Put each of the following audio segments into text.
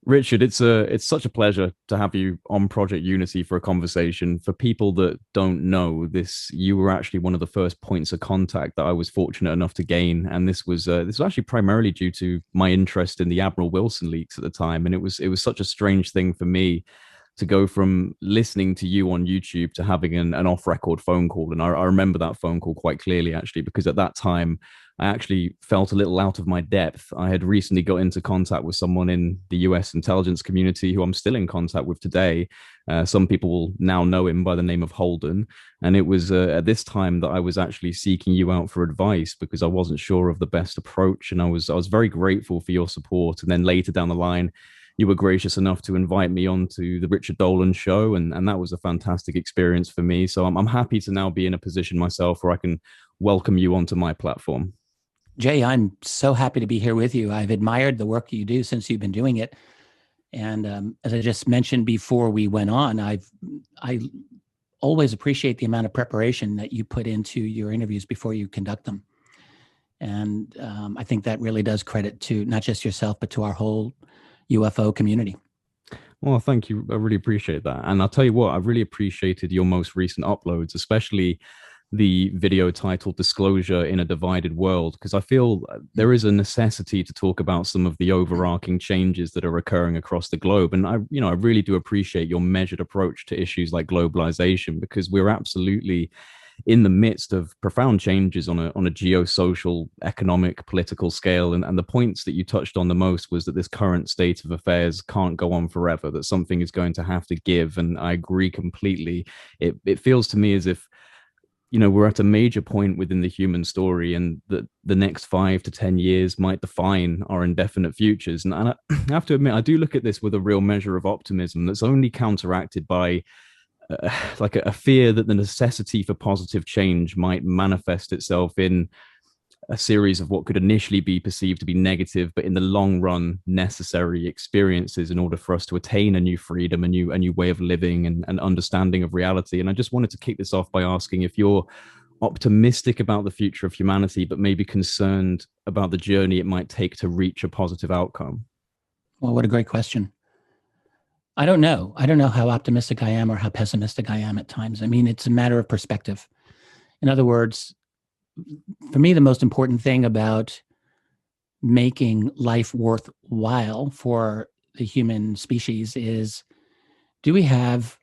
Richard, it's such a pleasure to have you on Project Unity for a conversation. For people that don't know this, you were actually one of the first points of contact that I was fortunate enough to gain, and this was actually primarily due to my interest in the Admiral Wilson leaks at the time, and it was such a strange thing for me to go from listening to you on YouTube to having an off record phone call. And I remember that phone call quite clearly, actually, because at that time, I actually felt a little out of my depth. I had recently got into contact with someone in the US intelligence community who I'm still in contact with today. Some people will now know him by the name of Holden. And it was at this time that I was actually seeking you out for advice because I wasn't sure of the best approach. And I was very grateful for your support. And then later down the line, you were gracious enough to invite me on to the Richard Dolan show, and that was a fantastic experience for me. So I'm happy to now be in a position myself where I can welcome you onto my platform. Jay, I'm so happy to be here with you. I've admired the work you do since you've been doing it. And as I just mentioned before we went on, I always appreciate the amount of preparation that you put into your interviews before you conduct them. And I think that really does credit to not just yourself, but to our whole UFO community. Well, thank you. I really appreciate that. And I'll tell you what, I really appreciated your most recent uploads, especially the video titled Disclosure in a Divided World, because I feel there is a necessity to talk about some of the overarching changes that are occurring across the globe. And I really do appreciate your measured approach to issues like globalization, because we're absolutely in the midst of profound changes on a geosocial, economic, political scale. And the points that you touched on the most was that this current state of affairs can't go on forever, that something is going to have to give. And I agree completely. It feels to me as if we're at a major point within the human story, and that the next 5 to 10 years might define our indefinite futures. And I have to admit, I do look at this with a real measure of optimism that's only counteracted by like a fear that the necessity for positive change might manifest itself in a series of what could initially be perceived to be negative, but in the long run, necessary experiences in order for us to attain a new freedom, a new way of living, and an understanding of reality. And I just wanted to kick this off by asking if you're optimistic about the future of humanity, but maybe concerned about the journey it might take to reach a positive outcome. Well, what a great question. I don't know. I don't know how optimistic I am or how pessimistic I am at times. I mean, it's a matter of perspective. In other words, for me, the most important thing about making life worthwhile for the human species is, do we have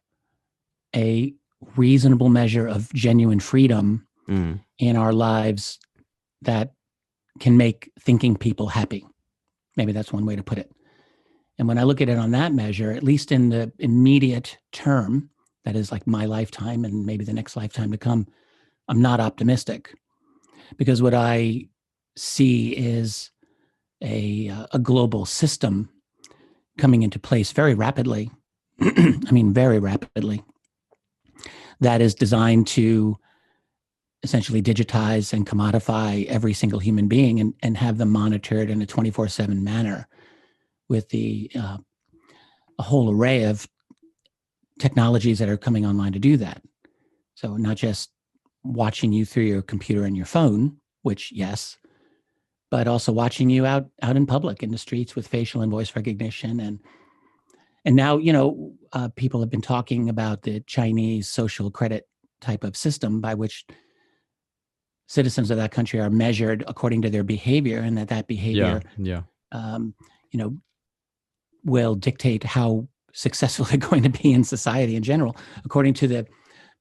a reasonable measure of genuine freedom in our lives that can make thinking people happy? Maybe that's one way to put it. And when I look at it on that measure, at least in the immediate term, that is like my lifetime and maybe the next lifetime to come, I'm not optimistic. Because what I see is a global system coming into place very rapidly. I mean, very rapidly. That is designed to essentially digitize and commodify every single human being and have them monitored in a 24/7 manner with a whole array of technologies that are coming online to do that. So not just watching you through your computer and your phone, which yes, but also watching you out in public in the streets with facial and voice recognition. And now, people have been talking about the Chinese social credit type of system by which citizens of that country are measured according to their behavior, and that behavior, will dictate how successful they're going to be in society in general, according to the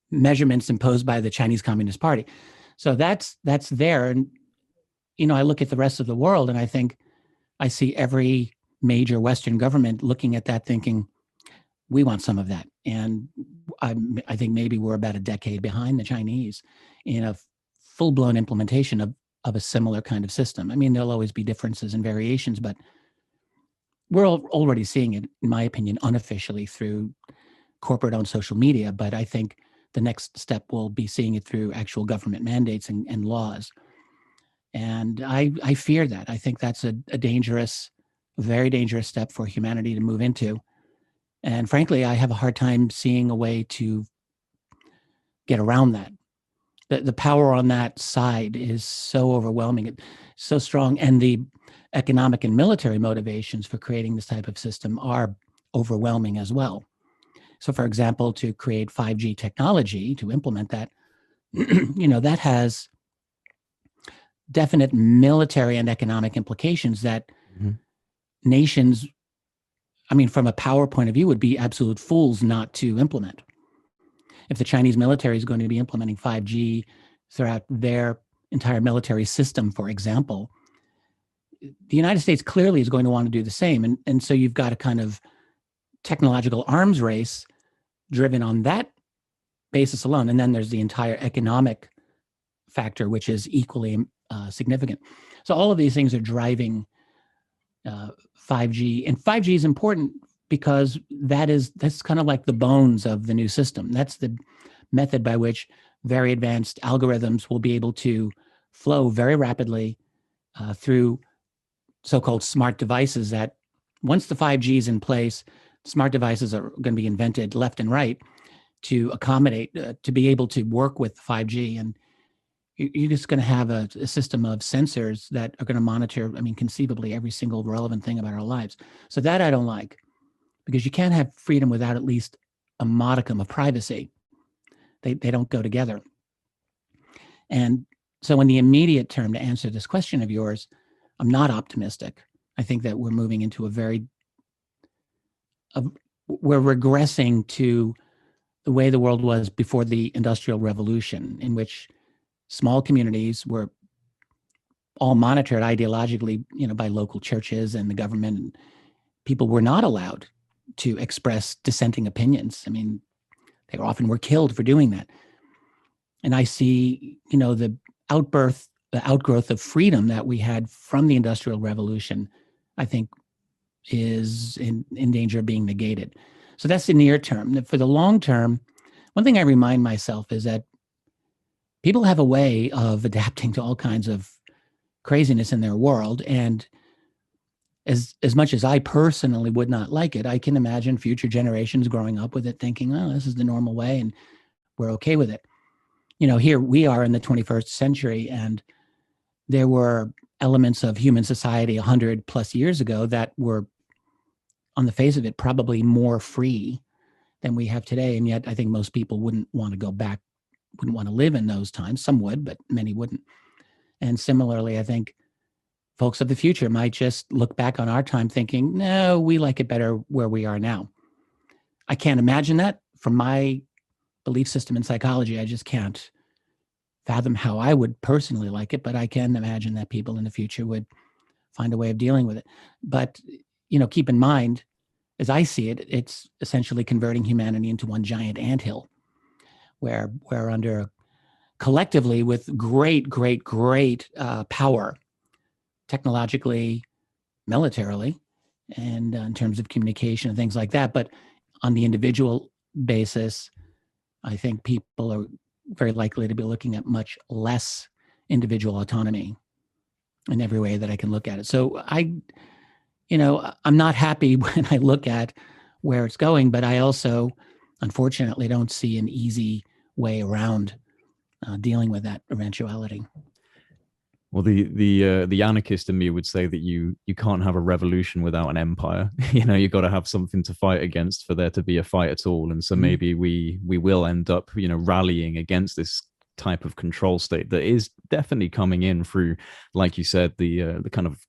measurements imposed by the Chinese Communist Party. So that's there. And, I look at the rest of the world and I see every major Western government looking at that thinking, we want some of that. And I think maybe we're about a decade behind the Chinese in a full-blown implementation of a similar kind of system. I mean, there'll always be differences and variations, but we're already seeing it, in my opinion, unofficially through corporate-owned social media. But I think the next step will be seeing it through actual government mandates and laws. And I fear that. I think that's a very dangerous step for humanity to move into. And frankly, I have a hard time seeing a way to get around that. the power on that side is so overwhelming, so strong, and the economic and military motivations for creating this type of system are overwhelming as well. So, for example, to create 5G technology, to implement that, that has definite military and economic implications that nations, I mean, from a power point of view, would be absolute fools not to implement. If the Chinese military is going to be implementing 5G throughout their entire military system, for example, the United States clearly is going to want to do the same. And so you've got a kind of technological arms race driven on that basis alone. And then there's the entire economic factor, which is equally significant. So all of these things are driving 5G. And 5G is important because that's kind of like the bones of the new system. That's the method by which very advanced algorithms will be able to flow very rapidly through so-called smart devices that once the 5G is in place, smart devices are going to be invented left and right to accommodate, to be able to work with 5G. And you're just going to have a system of sensors that are going to monitor, I mean, conceivably every single relevant thing about our lives. So that I don't like, because you can't have freedom without at least a modicum of privacy. They don't go together. And so in the immediate term, to answer this question of yours, I'm not optimistic. I think that we're moving into we're regressing to the way the world was before the Industrial Revolution, in which small communities were all monitored ideologically, by local churches and the government. And people were not allowed to express dissenting opinions. I mean, they often were killed for doing that. And I see, the outgrowth of freedom that we had from the Industrial Revolution, I think is in danger of being negated. So that's the near term. For the long term, one thing I remind myself is that people have a way of adapting to all kinds of craziness in their world. And as much as I personally would not like it, I can imagine future generations growing up with it thinking, oh, this is the normal way and we're okay with it. Here we are in the 21st century, and there were elements of human society 100 plus years ago that were, on the face of it, probably more free than we have today. And yet I think most people wouldn't want to go back, wouldn't want to live in those times. Some would, but many wouldn't. And similarly, I think folks of the future might just look back on our time thinking, no, we like it better where we are now. I can't imagine that from my belief system in psychology. I just can't fathom how I would personally like it, but I can imagine that people in the future would find a way of dealing with it. But, keep in mind, as I see it, it's essentially converting humanity into one giant anthill where we're under collectively with great power, technologically, militarily, and in terms of communication and things like that. But on the individual basis, I think people are very likely to be looking at much less individual autonomy in every way that I can look at it. So I'm not happy when I look at where it's going, but I also, unfortunately, don't see an easy way around dealing with that eventuality. Well, the anarchist in me would say that you can't have a revolution without an empire. You've got to have something to fight against for there to be a fight at all. And so maybe we will end up, rallying against this type of control state that is definitely coming in through, like you said, the kind of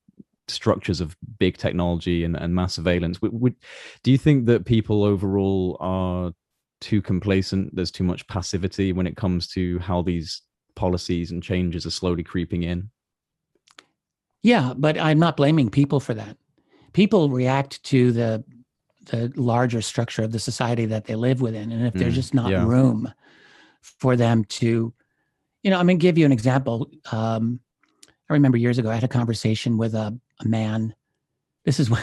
structures of big technology and mass surveillance. Do you think that people overall are too complacent? There's too much passivity when it comes to how these policies and changes are slowly creeping in? Yeah, but I'm not blaming people for that. People react to the larger structure of the society that they live within. And if there's just not room for them to, I'm going to give you an example. I remember years ago, I had a conversation with a man. This is when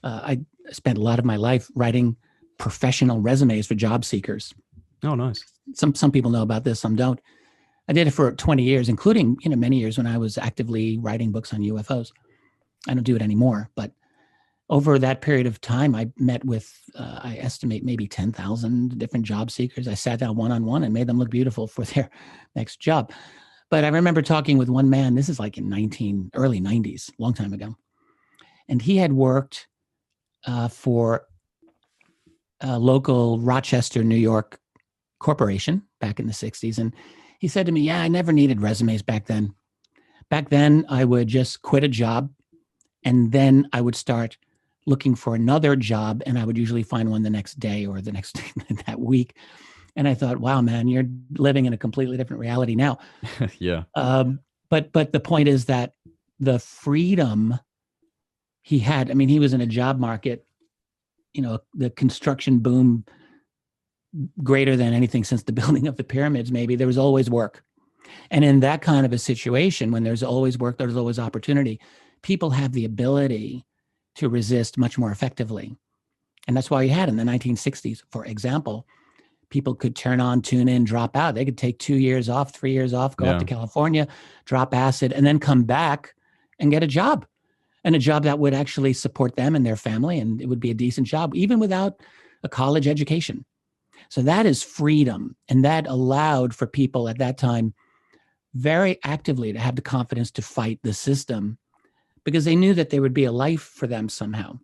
I spent a lot of my life writing professional resumes for job seekers. Oh, nice. Some people know about this, some don't. I did it for 20 years, including, many years when I was actively writing books on UFOs. I don't do it anymore, but over that period of time, I met with, I estimate maybe 10,000 different job seekers. I sat down one-on-one and made them look beautiful for their next job. But I remember talking with one man, this is like in early 90s, long time ago. And he had worked for a local Rochester, New York corporation back in the 60s. And he said to me, yeah, I never needed resumes back then. Back then, I would just quit a job and then I would start looking for another job, and I would usually find one the next day or the next that week. And I thought, wow, man, you're living in a completely different reality now. Yeah. But the point is that the freedom he had, I mean, he was in a job market, the construction boom greater than anything since the building of the pyramids, maybe. There was always work. And in that kind of a situation, when there's always work, there's always opportunity, people have the ability to resist much more effectively. And that's why you had in the 1960s, for example, people could turn on, tune in, drop out. They could take 2 years off, 3 years off, go up to California, drop acid, and then come back and get a job. And a job that would actually support them and their family. And it would be a decent job, even without a college education. So that is freedom. And that allowed for people at that time very actively to have the confidence to fight the system, because they knew that there would be a life for them somehow.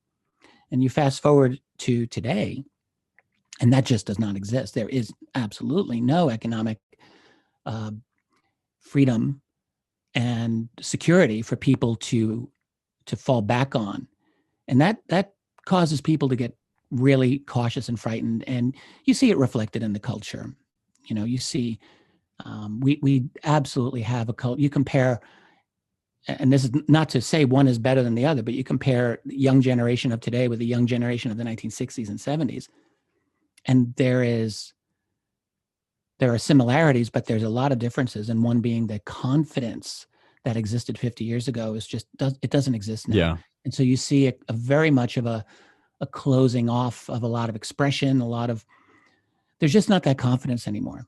And you fast forward to today, and that just does not exist. There is absolutely no economic freedom and security for people to fall back on. And that causes people to get really cautious and frightened. And you see it reflected in the culture. You see, we absolutely have a culture. You compare, and this is not to say one is better than the other, but you compare the young generation of today with the young generation of the 1960s and 70s. And there are similarities, but there's a lot of differences. And one being the confidence that existed 50 years ago it doesn't exist now. Yeah. And so you see a very much of a closing off of a lot of expression, there's just not that confidence anymore.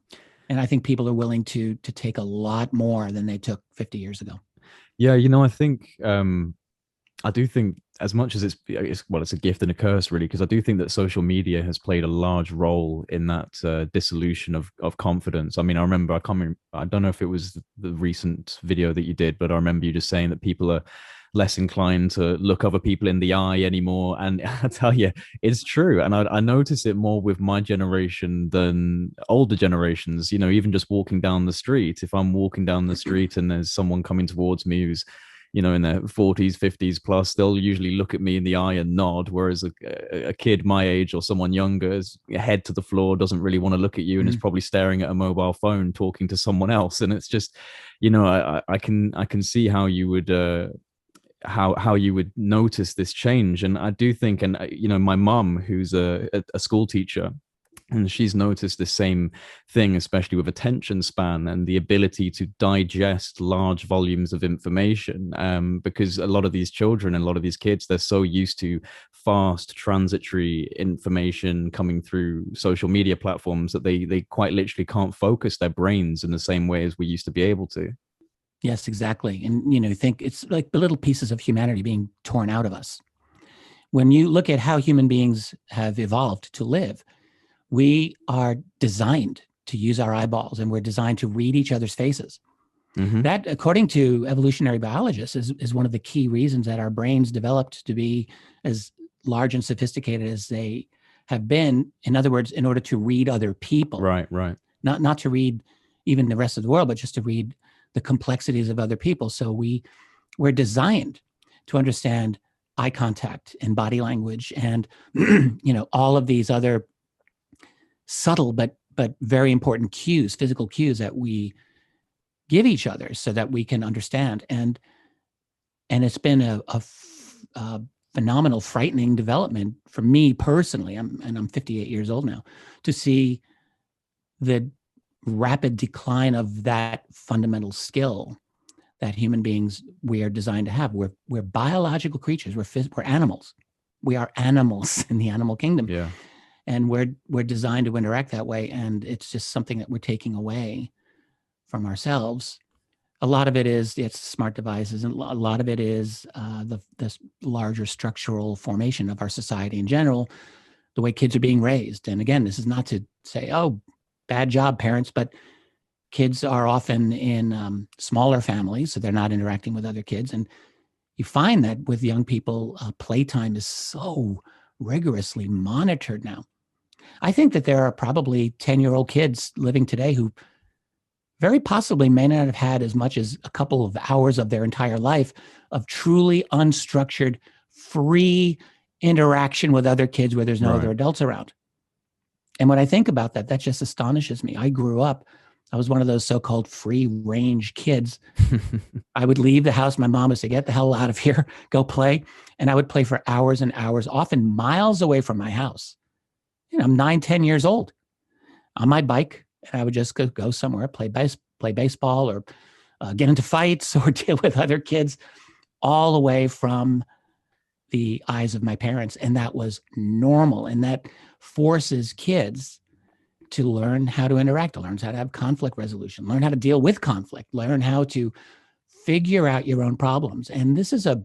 And I think people are willing to take a lot more than they took 50 years ago. Yeah, I think I do think, as much as it's a gift and a curse, really, because I do think that social media has played a large role in that dissolution of confidence. I mean, I remember, I don't know if it was the recent video that you did, but I remember you just saying that people are less inclined to look other people in the eye anymore. And I tell you, it's true. And I notice it more with my generation than older generations. Even just walking down the street, if I'm walking down the street and there's someone coming towards me who's in their 40s, 50s plus, they'll usually look at me in the eye and nod. Whereas a kid my age or someone younger is head to the floor, doesn't really want to look at you, and is probably staring at a mobile phone, talking to someone else. And it's just, I can see how you would how you would notice this change. And I do think, and my mum, who's a school teacher, and she's noticed the same thing, especially with attention span and the ability to digest large volumes of information. Because a lot of these children and a lot of these kids, they're so used to fast, transitory information coming through social media platforms that they quite literally can't focus their brains in the same way as we used to be able to. Yes, exactly. And, think it's like the little pieces of humanity being torn out of us. When you look at how human beings have evolved to live, we are designed to use our eyeballs, and we're designed to read each other's faces. Mm-hmm. That, according to evolutionary biologists, is one of the key reasons that our brains developed to be as large and sophisticated as they have been. In other words, in order to read other people. Right. Not to read even the rest of the world, but just to read the complexities of other people. So we're designed to understand eye contact and body language and all of these other subtle but very important cues, physical cues that we give each other so that we can understand. And it's been a phenomenal, frightening development for me personally. I'm 58 years old now, to see the rapid decline of that fundamental skill that human beings, we are designed to have. We're biological creatures. We're animals. We are animals in the animal kingdom. Yeah. And we're designed to interact that way. And it's just something that we're taking away from ourselves A lot of it is it's smart devices, and a lot of it is this larger structural formation of our society in general, the way kids are being raised. And again, this is not to say, oh, bad job, parents, but kids are often in smaller families, so they're not interacting with other kids. And you find that with young people, playtime is so rigorously monitored now. I think that there are probably 10-year-old kids living today who very possibly may not have had as much as a couple of hours of their entire life of truly unstructured, free interaction with other kids where there's no other adults around. And when I think about that, that just astonishes me. I grew up, I was one of those so-called free range kids. I would leave the house. My mom would say, get the hell out of here, go play. And I would play for hours and hours, often miles away from my house. You know, I'm 9, 10 years old on my bike. And I would just go somewhere, play baseball or get into fights or deal with other kids, all away from the eyes of my parents. And that was normal. And that forces kids to learn how to interact, to learn how to have conflict resolution, learn how to deal with conflict, learn how to figure out your own problems. And this is a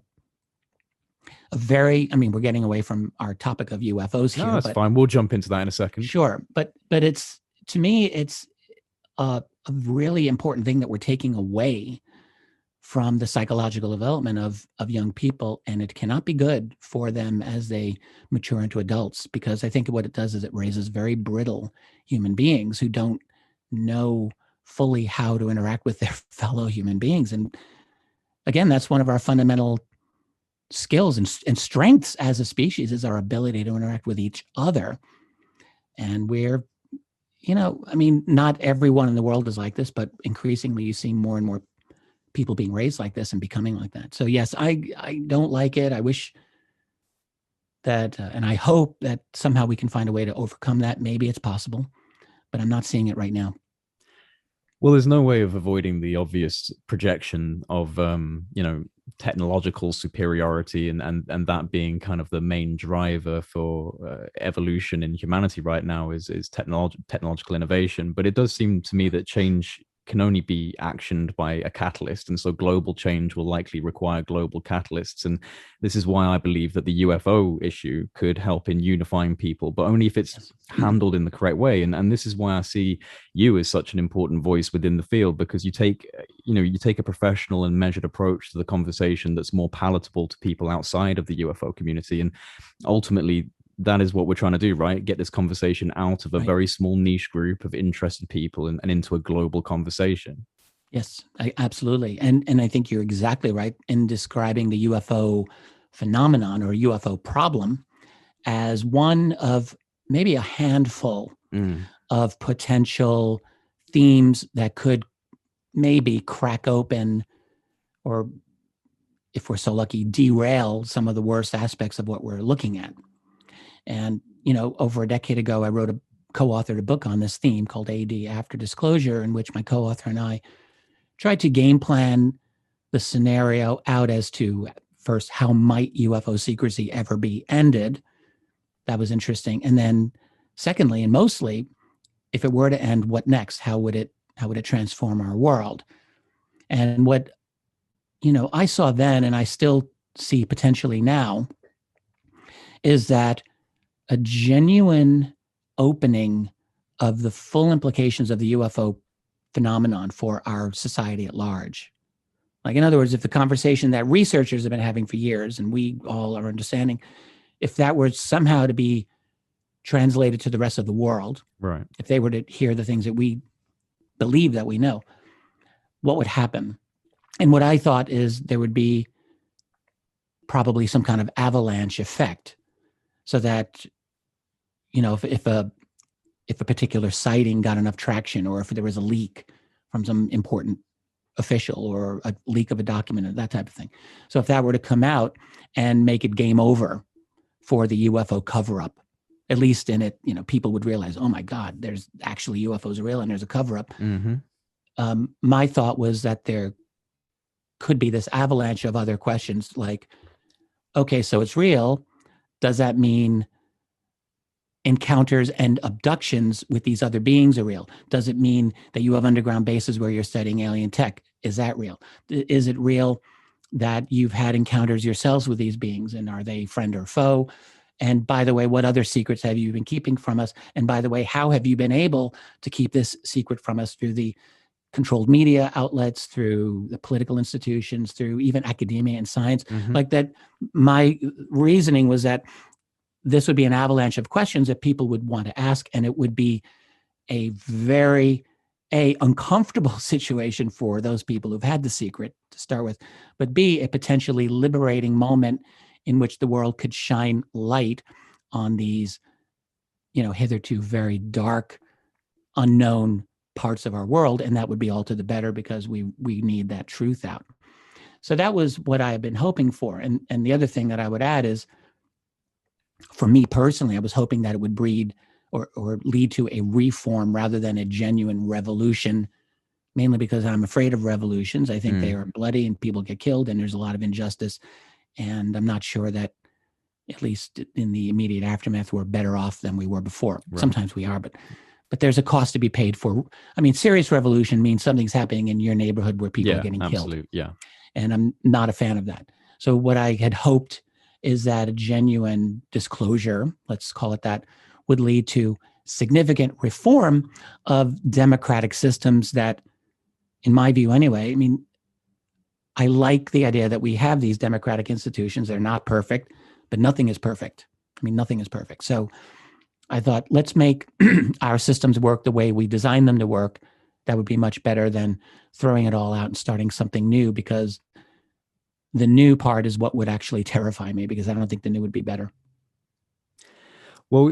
very, I mean, we're getting away from our topic of UFOs here. No, that's fine. We'll jump into that in a second. Sure. But it's, to me, it's a really important thing that we're taking away from the psychological development of young people. And it cannot be good for them as they mature into adults, because I think what it does is it raises very brittle human beings who don't know fully how to interact with their fellow human beings. And again, that's one of our fundamental skills and strengths as a species, is our ability to interact with each other. And we're, you know, I mean, not everyone in the world is like this, but increasingly you see more and more people being raised like this and becoming like that. So yes, I don't like it. I wish that, and I hope that somehow we can find a way to overcome that. Maybe it's possible, but I'm not seeing it right now. Well, there's no way of avoiding the obvious projection of, technological superiority and that being kind of the main driver for evolution in humanity right now is technological innovation. But it does seem to me that change can only be actioned by a catalyst, and so global change will likely require global catalysts. And this is why I believe that the UFO issue could help in unifying people, but only if it's handled in the correct way. And this is why I see you as such an important voice within the field, because you take a professional and measured approach to the conversation that's more palatable to people outside of the UFO community. And ultimately, that is what we're trying to do, right? Get this conversation out of a very small niche group of interested people and into a global conversation. Yes, absolutely. And I think you're exactly right in describing the UFO phenomenon or UFO problem as one of maybe a handful of potential themes that could maybe crack open, or if we're so lucky, derail some of the worst aspects of what we're looking at. And, you know, over a decade ago, I co-authored a book on this theme called AD After Disclosure, in which my co-author and I tried to game plan the scenario out as to, first, how might UFO secrecy ever be ended? That was interesting. And then secondly, and mostly, if it were to end, what next? How would it transform our world? And what, I saw then, and I still see potentially now, is that a genuine opening of the full implications of the UFO phenomenon for our society at large. Like, in other words, if the conversation that researchers have been having for years, and we all are understanding, if that were somehow to be translated to the rest of the world, right? If they were to hear the things that we believe that we know, what would happen? And what I thought is there would be probably some kind of avalanche effect, so that, if a particular sighting got enough traction, or if there was a leak from some important official, or a leak of a document, or that type of thing. So if that were to come out and make it game over for the UFO cover-up, at least in it, people would realize, oh my God, there's actually UFOs are real and there's a cover-up. Mm-hmm. My thought was that there could be this avalanche of other questions like, okay, so it's real. Does that mean encounters and abductions with these other beings are real? Does it mean that you have underground bases where you're studying alien tech? is that real? Is it real that you've had encounters yourselves with these beings, and are they friend or foe? And by the way, what other secrets have you been keeping from us? And by the way, how have you been able to keep this secret from us through the controlled media outlets, through the political institutions, through even academia and science? Like that, my reasoning was that this would be an avalanche of questions that people would want to ask, and it would be a very uncomfortable situation for those people who've had the secret to start with, but B, a potentially liberating moment in which the world could shine light on these, hitherto very dark, unknown parts of our world, and that would be all to the better because we need that truth out. So that was what I have been hoping for. And the other thing that I would add is, for me personally, I was hoping that it would breed or lead to a reform rather than a genuine revolution, mainly because I'm afraid of revolutions. I think they are bloody and people get killed and there's a lot of injustice. And I'm not sure that, at least in the immediate aftermath, we're better off than we were before. Right. Sometimes we are, but there's a cost to be paid for. I mean, serious revolution means something's happening in your neighborhood where people are getting killed. Yeah. And I'm not a fan of that. So what I had hoped is that a genuine disclosure, let's call it that, would lead to significant reform of democratic systems that, in my view anyway, I mean, I like the idea that we have these democratic institutions. They're not perfect, but nothing is perfect. I mean, nothing is perfect. So I thought, let's make our systems work the way we design them to work. That would be much better than throwing it all out and starting something new, because the new part is what would actually terrify me, because I don't think the new would be better. Well,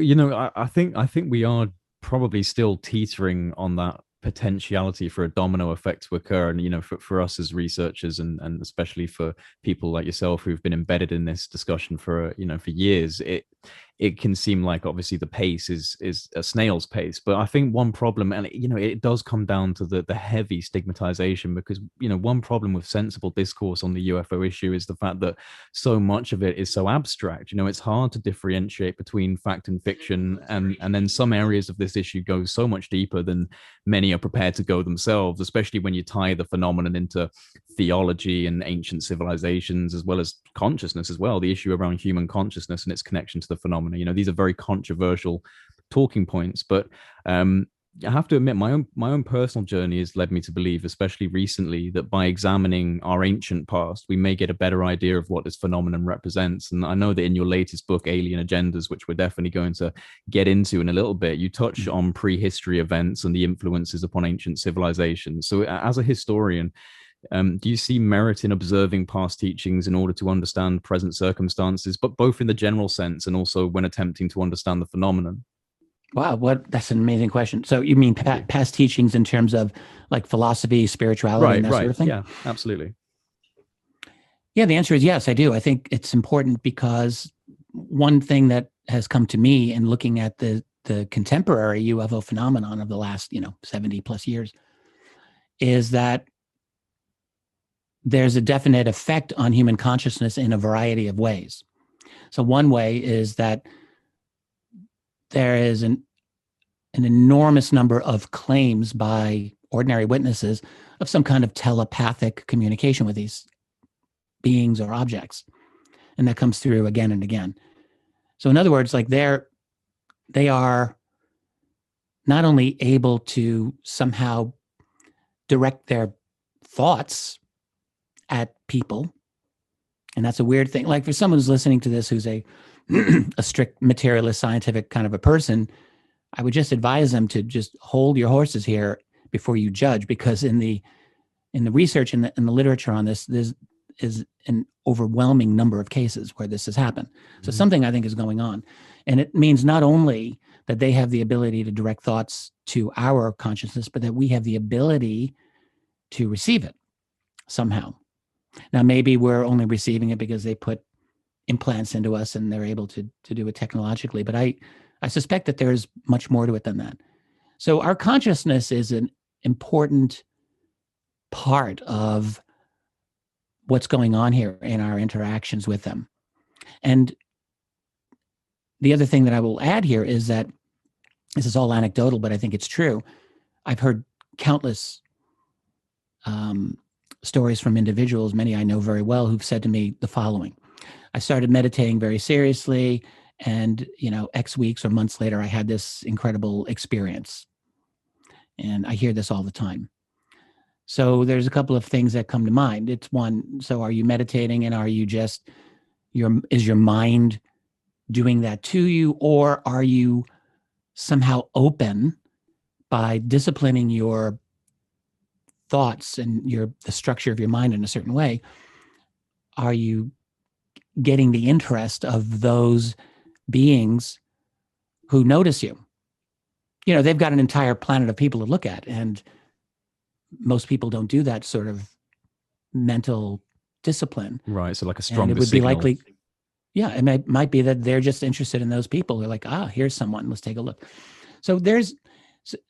I think we are probably still teetering on that potentiality for a domino effect to occur. And, for us as researchers and especially for people like yourself who've been embedded in this discussion for years, it can seem like obviously the pace is a snail's pace. But I think one problem, and it does come down to the heavy stigmatization, because one problem with sensible discourse on the UFO issue is the fact that so much of it is so abstract. It's hard to differentiate between fact and fiction, and then some areas of this issue go so much deeper than many are prepared to go themselves, especially when you tie the phenomenon into theology and ancient civilizations, as well as consciousness as well, the issue around human consciousness and its connection to the phenomenon. These are very controversial talking points, but I have to admit, my own personal journey has led me to believe, especially recently, that by examining our ancient past, we may get a better idea of what this phenomenon represents. And I know that in your latest book, Alien Agendas, which we're definitely going to get into in a little bit, you touch on prehistory events and the influences upon ancient civilizations. So as a historian, do you see merit in observing past teachings in order to understand present circumstances, but both in the general sense and also when attempting to understand the phenomenon? Wow, that's an amazing question. So you mean past teachings in terms of like philosophy, spirituality, and that sort of thing? Yeah, absolutely. Yeah, the answer is yes, I do. I think it's important because one thing that has come to me in looking at the contemporary UFO phenomenon of the last 70 plus years is that there's a definite effect on human consciousness in a variety of ways. So one way is that there is an enormous number of claims by ordinary witnesses of some kind of telepathic communication with these beings or objects. And that comes through again and again. So in other words, like they are not only able to somehow direct their thoughts at people, and that's a weird thing. Like for someone who's listening to this who's a strict materialist scientific kind of a person, I would just advise them to just hold your horses here before you judge, because in the research and the literature on this, there is an overwhelming number of cases where this has happened. So something I think is going on, and it means not only that they have the ability to direct thoughts to our consciousness, but that we have the ability to receive it somehow. Now, maybe we're only receiving it because they put implants into us and they're able to do it technologically. But I suspect that there's much more to it than that. So our consciousness is an important part of what's going on here in our interactions with them. And the other thing that I will add here is that this is all anecdotal, but I think it's true. I've heard countless stories from individuals, many I know very well, who've said to me the following: I started meditating very seriously, and X weeks or months later, I had this incredible experience. And I hear this all the time. So there's a couple of things that come to mind. It's one, so are you meditating, and are you just is your mind doing that to you, or are you somehow open by disciplining your thoughts and the structure of your mind in a certain way? Are you getting the interest of those beings who notice you? They've got an entire planet of people to look at, and most people don't do that sort of mental discipline. Right. So like a And stronger it would be signal. likely, it might be that they're just interested in those people. They're like, here's someone, let's take a look.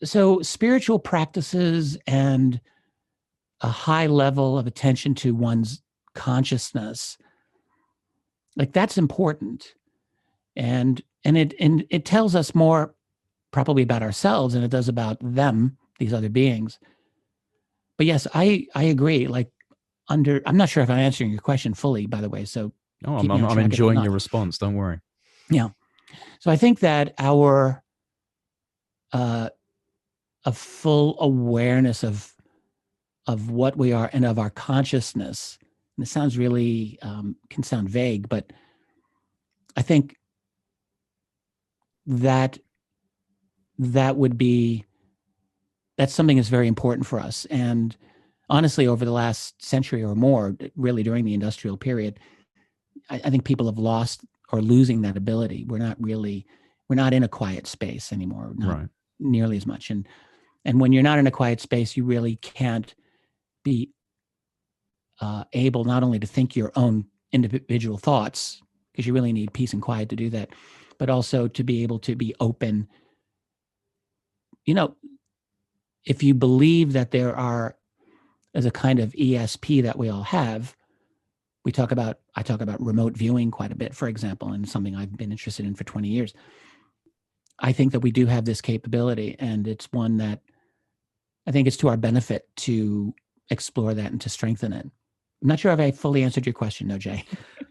So spiritual practices and a high level of attention to one's consciousness, like, that's important. And it tells us more probably about ourselves than it does about them, these other beings. But yes, I agree. Like, I'm not sure if I'm answering your question fully, by the way. So I'm enjoying your response. Don't worry. Yeah. So I think that a full awareness of what we are and of our consciousness, and it sounds really can sound vague, but I think that's something that's very important for us. And honestly, over the last century or more, really during the industrial period, I think people have lost or losing that ability. We're not in a quiet space anymore, not nearly as much. And when you're not in a quiet space, you really can't be able not only to think your own individual thoughts, because you really need peace and quiet to do that, but also to be able to be open. If you believe that there are, as a kind of ESP that we all have, I talk about remote viewing quite a bit, for example, and something I've been interested in for 20 years. I think that we do have this capability, and it's one that I think it's to our benefit to explore that and to strengthen it. I'm not sure if I fully answered your question, no, Jay.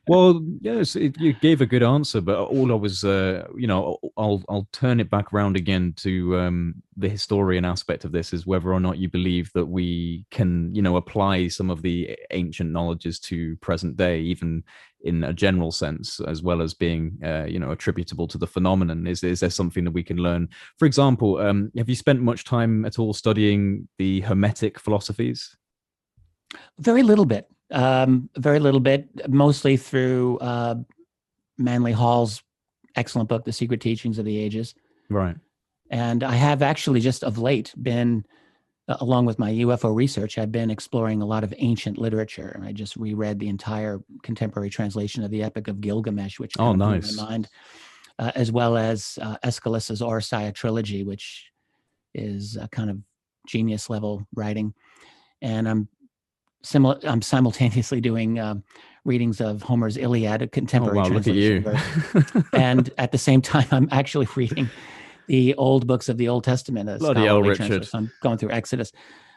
Well, yes, you gave a good answer, but all I was, I'll turn it back around again to the historian aspect of this, is whether or not you believe that we can, apply some of the ancient knowledges to present day, even in a general sense, as well as being, attributable to the phenomenon. Is there something that we can learn? For example, have you spent much time at all studying the Hermetic philosophies? Very little bit, mostly through Manly Hall's excellent book, The Secret Teachings of the Ages. Right. And I have actually just of late been, along with my UFO research, I've been exploring a lot of ancient literature. And I just reread the entire contemporary translation of the Epic of Gilgamesh, which kind of blew my mind, as well as Aeschylus's Oresteia trilogy, which is a kind of genius level writing. And I'm simultaneously doing readings of Homer's Iliad, a contemporary translation. Look at you. And at the same time, I'm actually reading the old books of the Old Testament. Bloody hell, Richard. So I'm going through Exodus.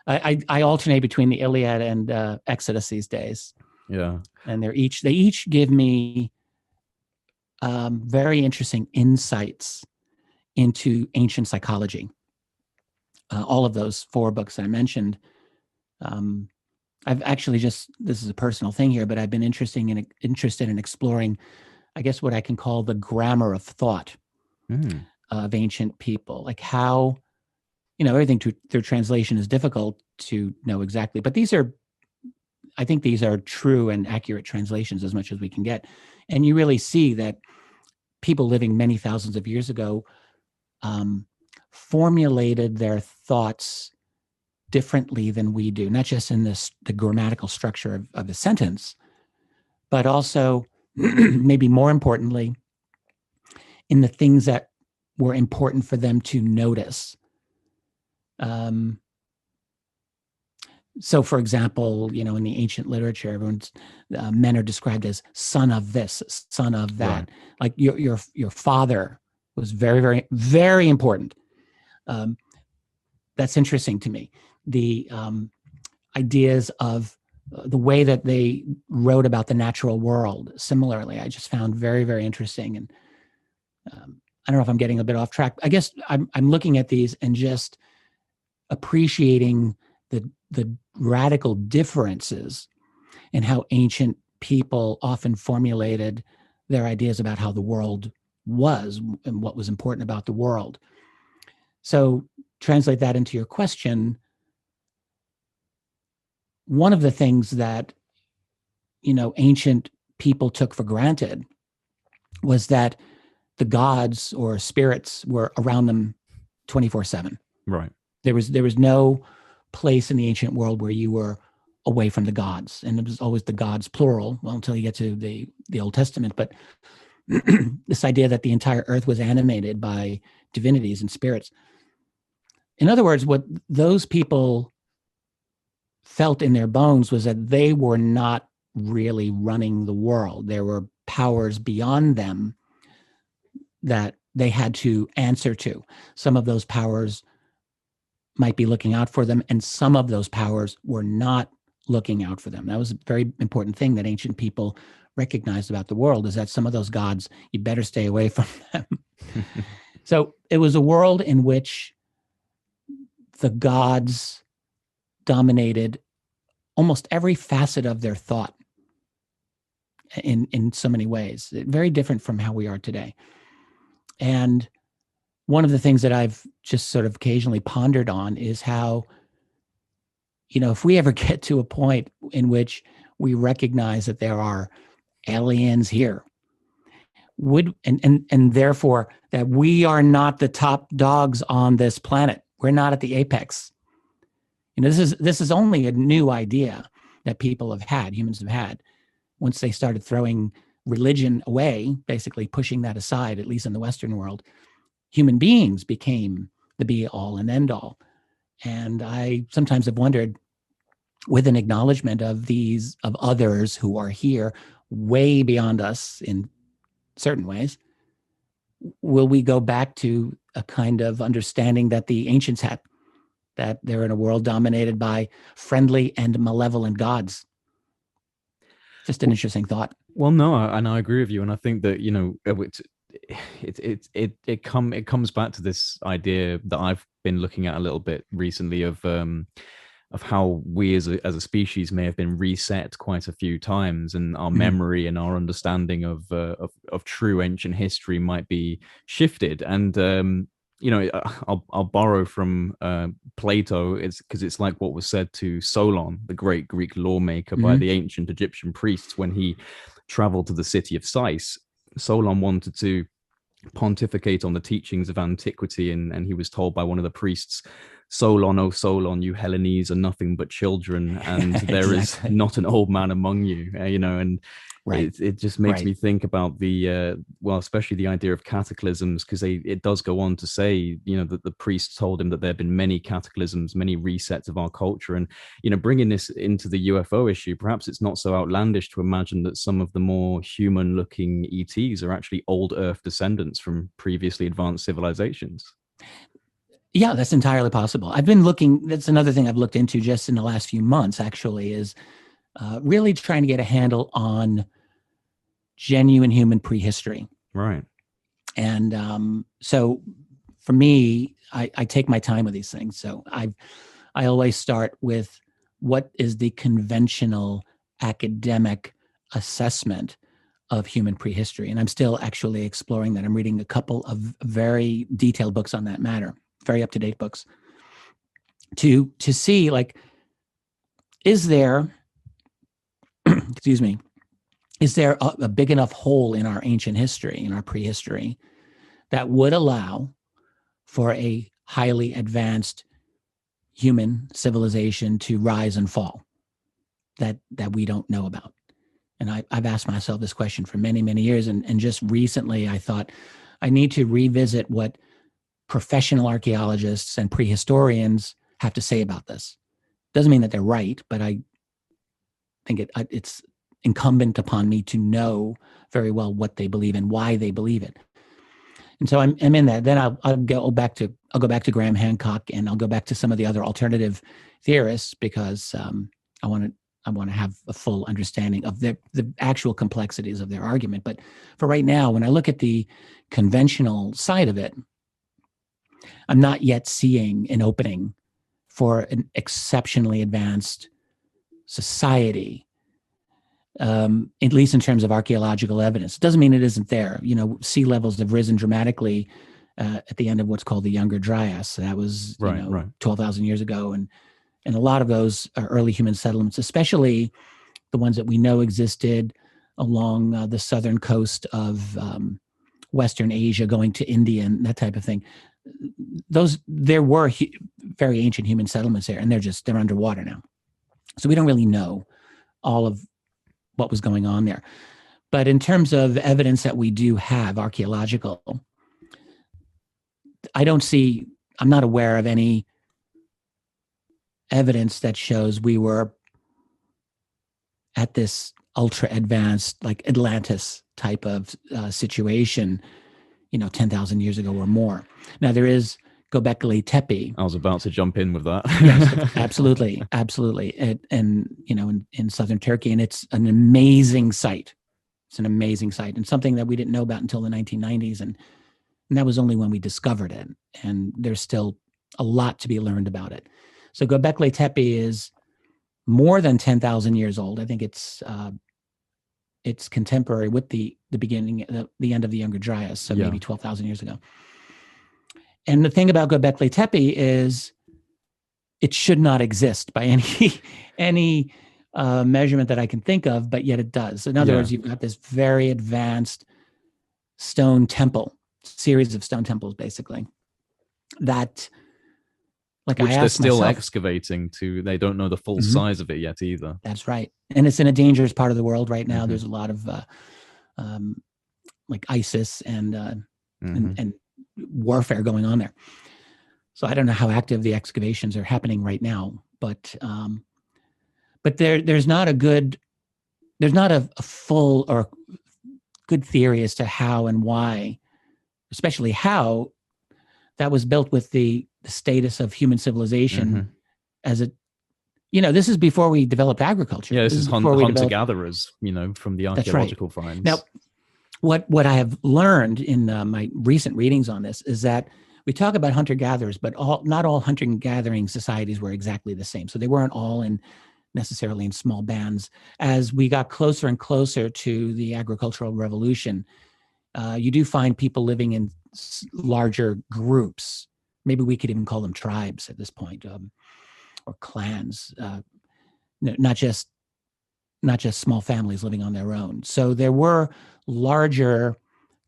I alternate between the Iliad and Exodus these days. Yeah. And they each give me very interesting insights into ancient psychology. All of those 4 books I mentioned, I've actually this is a personal thing here, but I've been interested in exploring, I guess, what I can call the grammar of thought of ancient people, like how, everything through translation is difficult to know exactly, but I think these are true and accurate translations as much as we can get. And you really see that people living many thousands of years ago formulated their thoughts differently than we do, not just in the grammatical structure of a sentence, but also maybe more importantly, in the things that were important for them to notice. So, for example, in the ancient literature, men are described as son of this, son of that. Right. Like your father was very, very, very important. That's interesting to me. The ideas of the way that they wrote about the natural world, similarly, I just found very, very interesting. And I don't know if I'm getting a bit off track. I guess I'm looking at these and just appreciating the radical differences in how ancient people often formulated their ideas about how the world was and what was important about the world. So translate that into your question. One of the things that, ancient people took for granted was that the gods or spirits were around them 24/7. Right. There was no place in the ancient world where you were away from the gods, and it was always the gods plural. Well, until you get to the Old Testament, but this idea that the entire earth was animated by divinities and spirits. In other words, what those people felt in their bones was that they were not really running the world. There were powers beyond them that they had to answer to. Some of those powers might be looking out for them, and some of those powers were not looking out for them. That was a very important thing that ancient people recognized about the world, is that some of those gods, you better stay away from them. So it was a world in which the gods dominated almost every facet of their thought in so many ways, very different from how we are today. And one of the things that I've just sort of occasionally pondered on is how, if we ever get to a point in which we recognize that there are aliens here, and therefore that we are not the top dogs on this planet. We're not at the apex. This is only a new idea that humans have had. Once they started throwing religion away, basically pushing that aside, at least in the Western world, human beings became the be all and end all. And I sometimes have wondered, with an acknowledgement of others who are here way beyond us in certain ways, will we go back to a kind of understanding that the ancients had, that they're in a world dominated by friendly and malevolent gods? Just an interesting thought. Well, no, and I agree with you, and I think that it comes back to this idea that I've been looking at a little bit recently of how we as a species may have been reset quite a few times, and our memory and our understanding of true ancient history might be shifted. And I'll borrow from Plato, because it's like what was said to Solon, the great Greek lawmaker, by the ancient Egyptian priests when he traveled to the city of Sais. Solon wanted to pontificate on the teachings of antiquity, and he was told by one of the priests, Solon, oh Solon, you Hellenes are nothing but children, and there is not an old man among you. And right. It just makes me think about especially the idea of cataclysms, because it does go on to say, that the priests told him that there have been many cataclysms, many resets of our culture. And, bringing this into the UFO issue, perhaps it's not so outlandish to imagine that some of the more human looking ETs are actually old Earth descendants from previously advanced civilizations. Yeah, that's entirely possible. I've been looking, that's another thing I've looked into just in the last few months, actually, is really trying to get a handle on genuine human prehistory. Right. And so for me, I take my time with these things. So I always start with what is the conventional academic assessment of human prehistory. And I'm still actually exploring that. I'm reading a couple of very detailed books on that matter, very up-to-date books, to see, like, is there, excuse me, is there a big enough hole in our ancient history, in our prehistory, that would allow for a highly advanced human civilization to rise and fall that we don't know about? And I've asked myself this question for many, many years. And just recently I thought I need to revisit what professional archaeologists and prehistorians have to say about this. Doesn't mean that they're right, but I think it's incumbent upon me to know very well what they believe and why they believe it. And so I'm in that. Then I'll go back to Graham Hancock, and I'll go back to some of the other alternative theorists, because I want want to have a full understanding of the actual complexities of their argument. But for right now, when I look at the conventional side of it, I'm not yet seeing an opening for an exceptionally advanced society, at least in terms of archaeological evidence. It doesn't mean it isn't there. Sea levels have risen dramatically at the end of what's called the Younger Dryas. That was 12,000 years ago, and a lot of those are early human settlements, especially the ones that we know existed along the southern coast of Western Asia, going to India and that type of thing. There were very ancient human settlements there, and they're underwater now. So we don't really know all of what was going on there. But in terms of evidence that we do have, archaeological, I'm not aware of any evidence that shows we were at this ultra advanced, like Atlantis type of situation, 10,000 years ago or more. Now there is Göbekli Tepe. I was about to jump in with that. Yes, absolutely. In southern Turkey, and it's an amazing site. It's an amazing site, and something that we didn't know about until the 1990s, and that was only when we discovered it. And there's still a lot to be learned about it. So Göbekli Tepe is more than 10,000 years old. I think it's contemporary with the beginning, the end of the Younger Dryas, so maybe 12,000 years ago. And the thing about Göbekli Tepe is it should not exist by any measurement that I can think of, but yet it does. In other words, you've got this very advanced stone temple, series of stone temples, basically, that, like, which they're still myself, excavating they don't know the full size of it yet either. That's right. And it's in a dangerous part of the world right now. There's a lot of like ISIS and warfare going on there. So I don't know how active the excavations are happening right now, but there's not a full or good theory as to how and why, especially how that was built with the status of human civilization as a, this is before we developed agriculture. Yeah, this is hunter-gatherers, from the archaeological finds. Now, what I have learned in my recent readings on this is that we talk about hunter-gatherers, but not all hunter-gathering societies were exactly the same. So they weren't all necessarily in small bands. As we got closer and closer to the agricultural revolution, you do find people living in larger groups. Maybe we could even call them tribes at this point, or clans, not just small families living on their own. So there were larger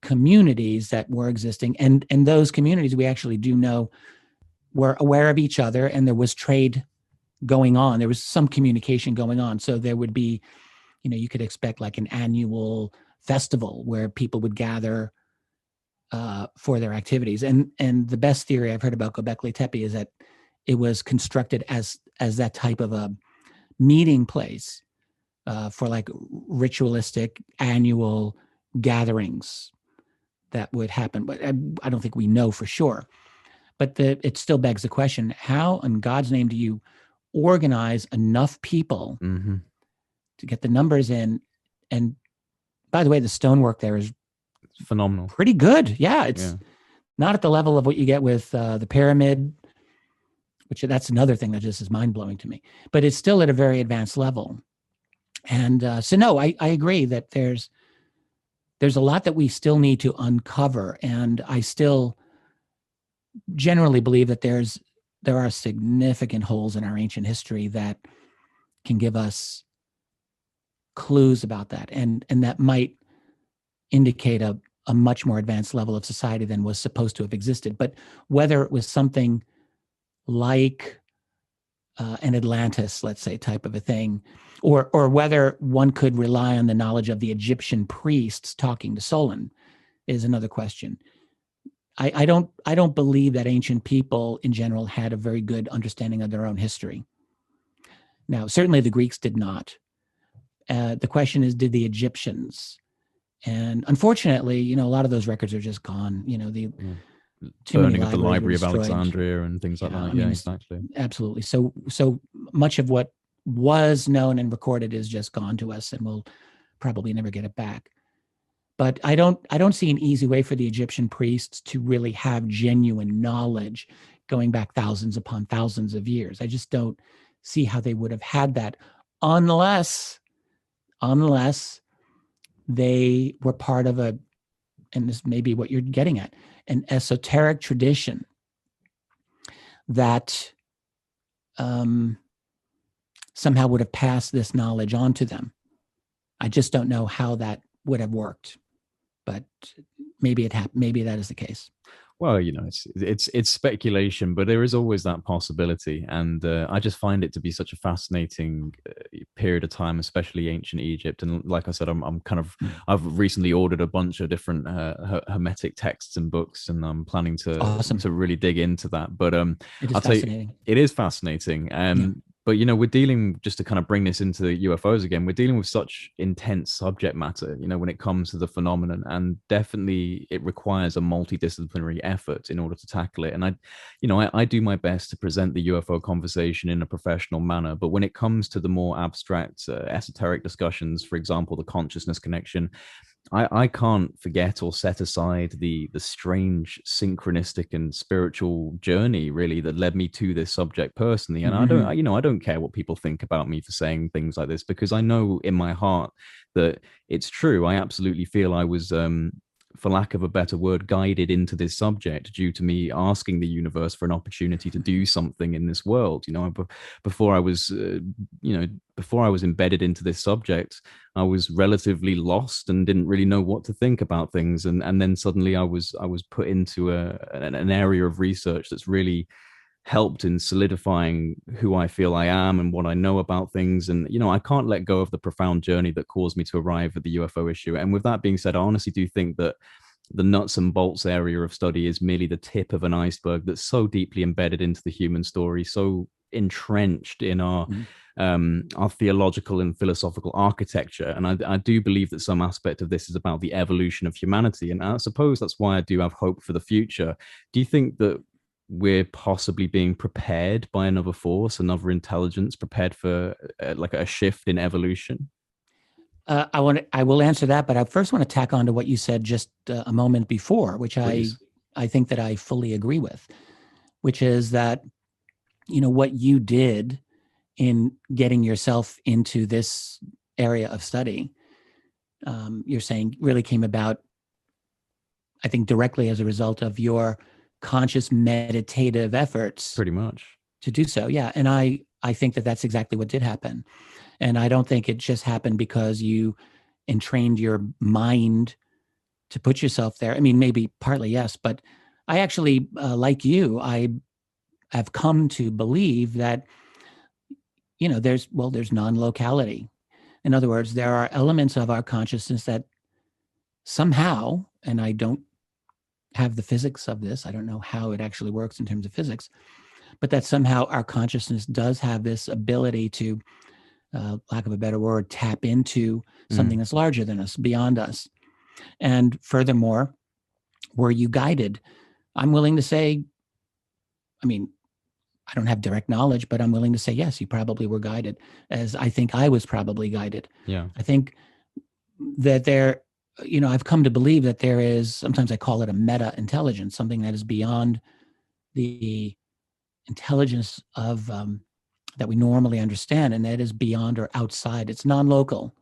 communities that were existing, and those communities, we actually do know, were aware of each other, and there was trade going on. There was some communication going on. So there would be, you could expect like an annual festival where people would gather for their activities. And the best theory I've heard about Göbekli Tepe is that it was constructed as that type of a meeting place for like ritualistic annual gatherings that would happen. But I don't think we know for sure. But it still begs the question, how in God's name do you organize enough people to get the numbers in? And by the way, the stonework there is phenomenal. Pretty good. Yeah, it's not at the level of what you get with the pyramid, which that's another thing that just is mind-blowing to me. But it's still at a very advanced level. And so no, I agree that there's a lot that we still need to uncover. And I still generally believe that there are significant holes in our ancient history that can give us clues about that. And that might indicate a much more advanced level of society than was supposed to have existed. But whether it was something like an Atlantis, let's say, type of a thing, or whether one could rely on the knowledge of the Egyptian priests talking to Solon is another question. I don't believe that ancient people in general had a very good understanding of their own history. Now, certainly the Greeks did not. The question is, did the Egyptians? And unfortunately, a lot of those records are just gone. The burning of the Library of Alexandria and things like that. Exactly. Absolutely. So much of what was known and recorded is just gone to us, and we'll probably never get it back. But I don't see an easy way for the Egyptian priests to really have genuine knowledge going back thousands upon thousands of years. I just don't see how they would have had that unless they were part of a, and this may be what you're getting at, an esoteric tradition that somehow would have passed this knowledge on to them. I just don't know how that would have worked, but maybe it happened. Maybe that is the case. Well, you know, it's speculation, but there is always that possibility, and I just find it to be such a fascinating period of time, especially ancient Egypt. And like I said, I'm kind of I've recently ordered a bunch of different hermetic texts and books, and I'm planning to really dig into that. But it is I'll tell fascinating. you, it is fascinating. Yeah. But you know, we're dealing, just to kind of bring this into UFOs again, we're dealing with such intense subject matter, you know, when it comes to the phenomenon, and definitely it requires a multidisciplinary effort in order to tackle it. And I do my best to present the UFO conversation in a professional manner, but when it comes to the more abstract, esoteric discussions, for example, the consciousness connection, I can't forget or set aside the strange synchronistic and spiritual journey really that led me to this subject personally. And I don't care what people think about me for saying things like this, because I know in my heart that it's true. I absolutely feel I was for lack of a better word, guided into this subject due to me asking the universe for an opportunity to do something in this world. You know, before I was, before I was embedded into this subject, I was relatively lost and didn't really know what to think about things. And then suddenly I was put into an area of research that's really helped in solidifying who I feel I am and what I know about things. And, you know, I can't let go of the profound journey that caused me to arrive at the UFO issue. And with that being said, I honestly do think that the nuts and bolts area of study is merely the tip of an iceberg that's so deeply embedded into the human story, so entrenched in our theological and philosophical architecture. And I do believe that some aspect of this is about the evolution of humanity. And I suppose that's why I do have hope for the future. Do you think that we're possibly being prepared by another force, another intelligence, prepared for like a shift in evolution? I will answer that, but I first want to tack on to what you said just a moment before, which Please. I think that I fully agree with, which is that, you know, what you did in getting yourself into this area of study, you're saying really came about, I think, directly as a result of your conscious meditative efforts. Pretty much. To do so. Yeah. And I think that that's exactly what did happen. And I don't think it just happened because you entrained your mind to put yourself there. I mean, maybe partly, yes, but I actually, like you, I have come to believe that, you know, there's non-locality. In other words, there are elements of our consciousness that somehow, and I don't have the physics of this, I don't know how it actually works in terms of physics, but that somehow our consciousness does have this ability to, lack of a better word, tap into something that's larger than us, beyond us. And furthermore, were you guided? I'm willing to say, I mean, I don't have direct knowledge, but I'm willing to say, yes, you probably were guided, as I think I was probably guided. Yeah. I think that there, you know, I've come to believe that there is, sometimes I call it a meta intelligence, something that is beyond the intelligence of that we normally understand, and that is beyond or outside. It's non-local,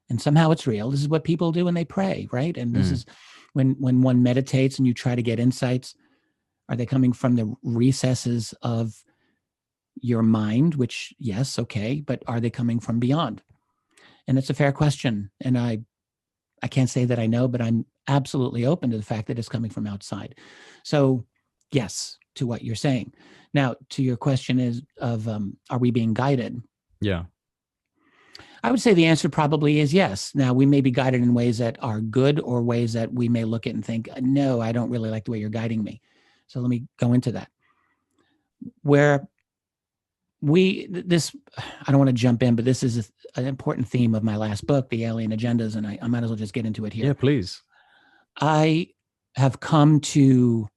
and somehow it's real. This is what people do when they pray, right? And this is when one meditates and you try to get insights. Are they coming from the recesses of your mind? Which, yes, okay, but are they coming from beyond? And it's a fair question, and I can't say that I know, but I'm absolutely open to the fact that it's coming from outside. So, yes, to what you're saying. Now, to your question is of, are we being guided? Yeah. I would say the answer probably is yes. Now, we may be guided in ways that are good or ways that we may look at and think, no, I don't really like the way you're guiding me. So let me go into that. Where I don't want to jump in, but this is an important theme of my last book, The Alien Agendas, and I might as well just get into it here. Yeah, please. I have come to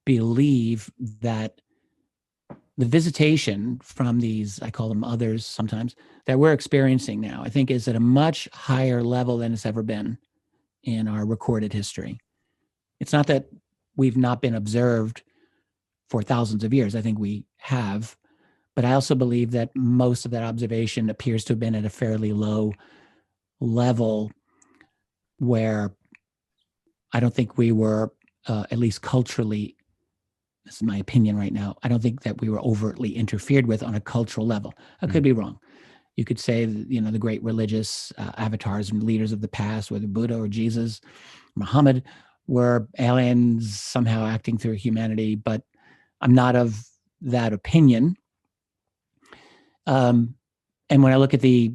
believe that the visitation from these, I call them others sometimes, that we're experiencing now, I think is at a much higher level than it's ever been in our recorded history. It's not that we've not been observed for thousands of years. I think we have. But I also believe that most of that observation appears to have been at a fairly low level where I don't think we were, at least culturally, this is my opinion right now, I don't think that we were overtly interfered with on a cultural level. I could be wrong. You could say, the great religious avatars and leaders of the past, whether Buddha or Jesus, Muhammad, were aliens somehow acting through humanity, but I'm not of that opinion. And when I look at the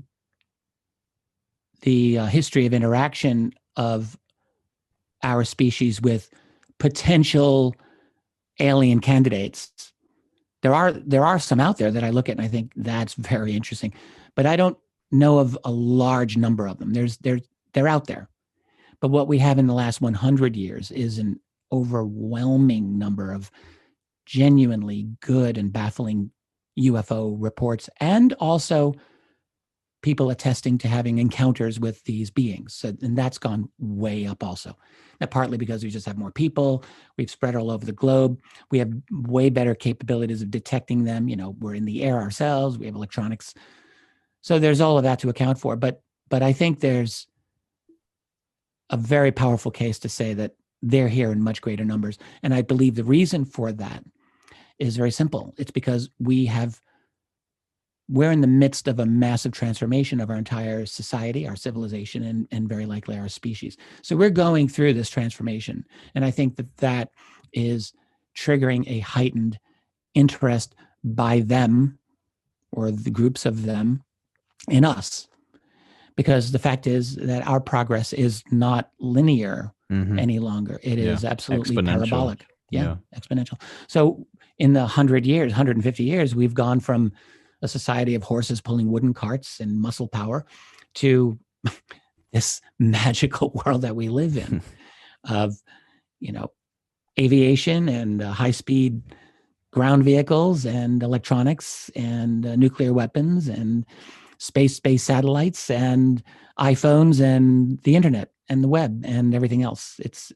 history of interaction of our species with potential alien candidates, there are some out there that I look at and I think that's very interesting, but I don't know of a large number of them. They're out there, but what we have in the last 100 years is an overwhelming number of genuinely good and baffling UFO reports, and also people attesting to having encounters with these beings. So, and that's gone way up also. Now, partly because we just have more people, we've spread all over the globe. We have way better capabilities of detecting them. We're in the air ourselves. We have electronics. So there's all of that to account for. But I think there's a very powerful case to say that they're here in much greater numbers. And I believe the reason for that is very simple. It's because we're in the midst of a massive transformation of our entire society, our civilization, and very likely our species. So we're going through this transformation. And I think that is triggering a heightened interest by them, or the groups of them, in us. Because the fact is that our progress is not linear any longer. It is absolutely parabolic. Exponential. So in the 150 years, we've gone from a society of horses pulling wooden carts and muscle power to this magical world that we live in of, aviation and high-speed ground vehicles and electronics and nuclear weapons and space satellites and iPhones and the internet and the web and everything else. It's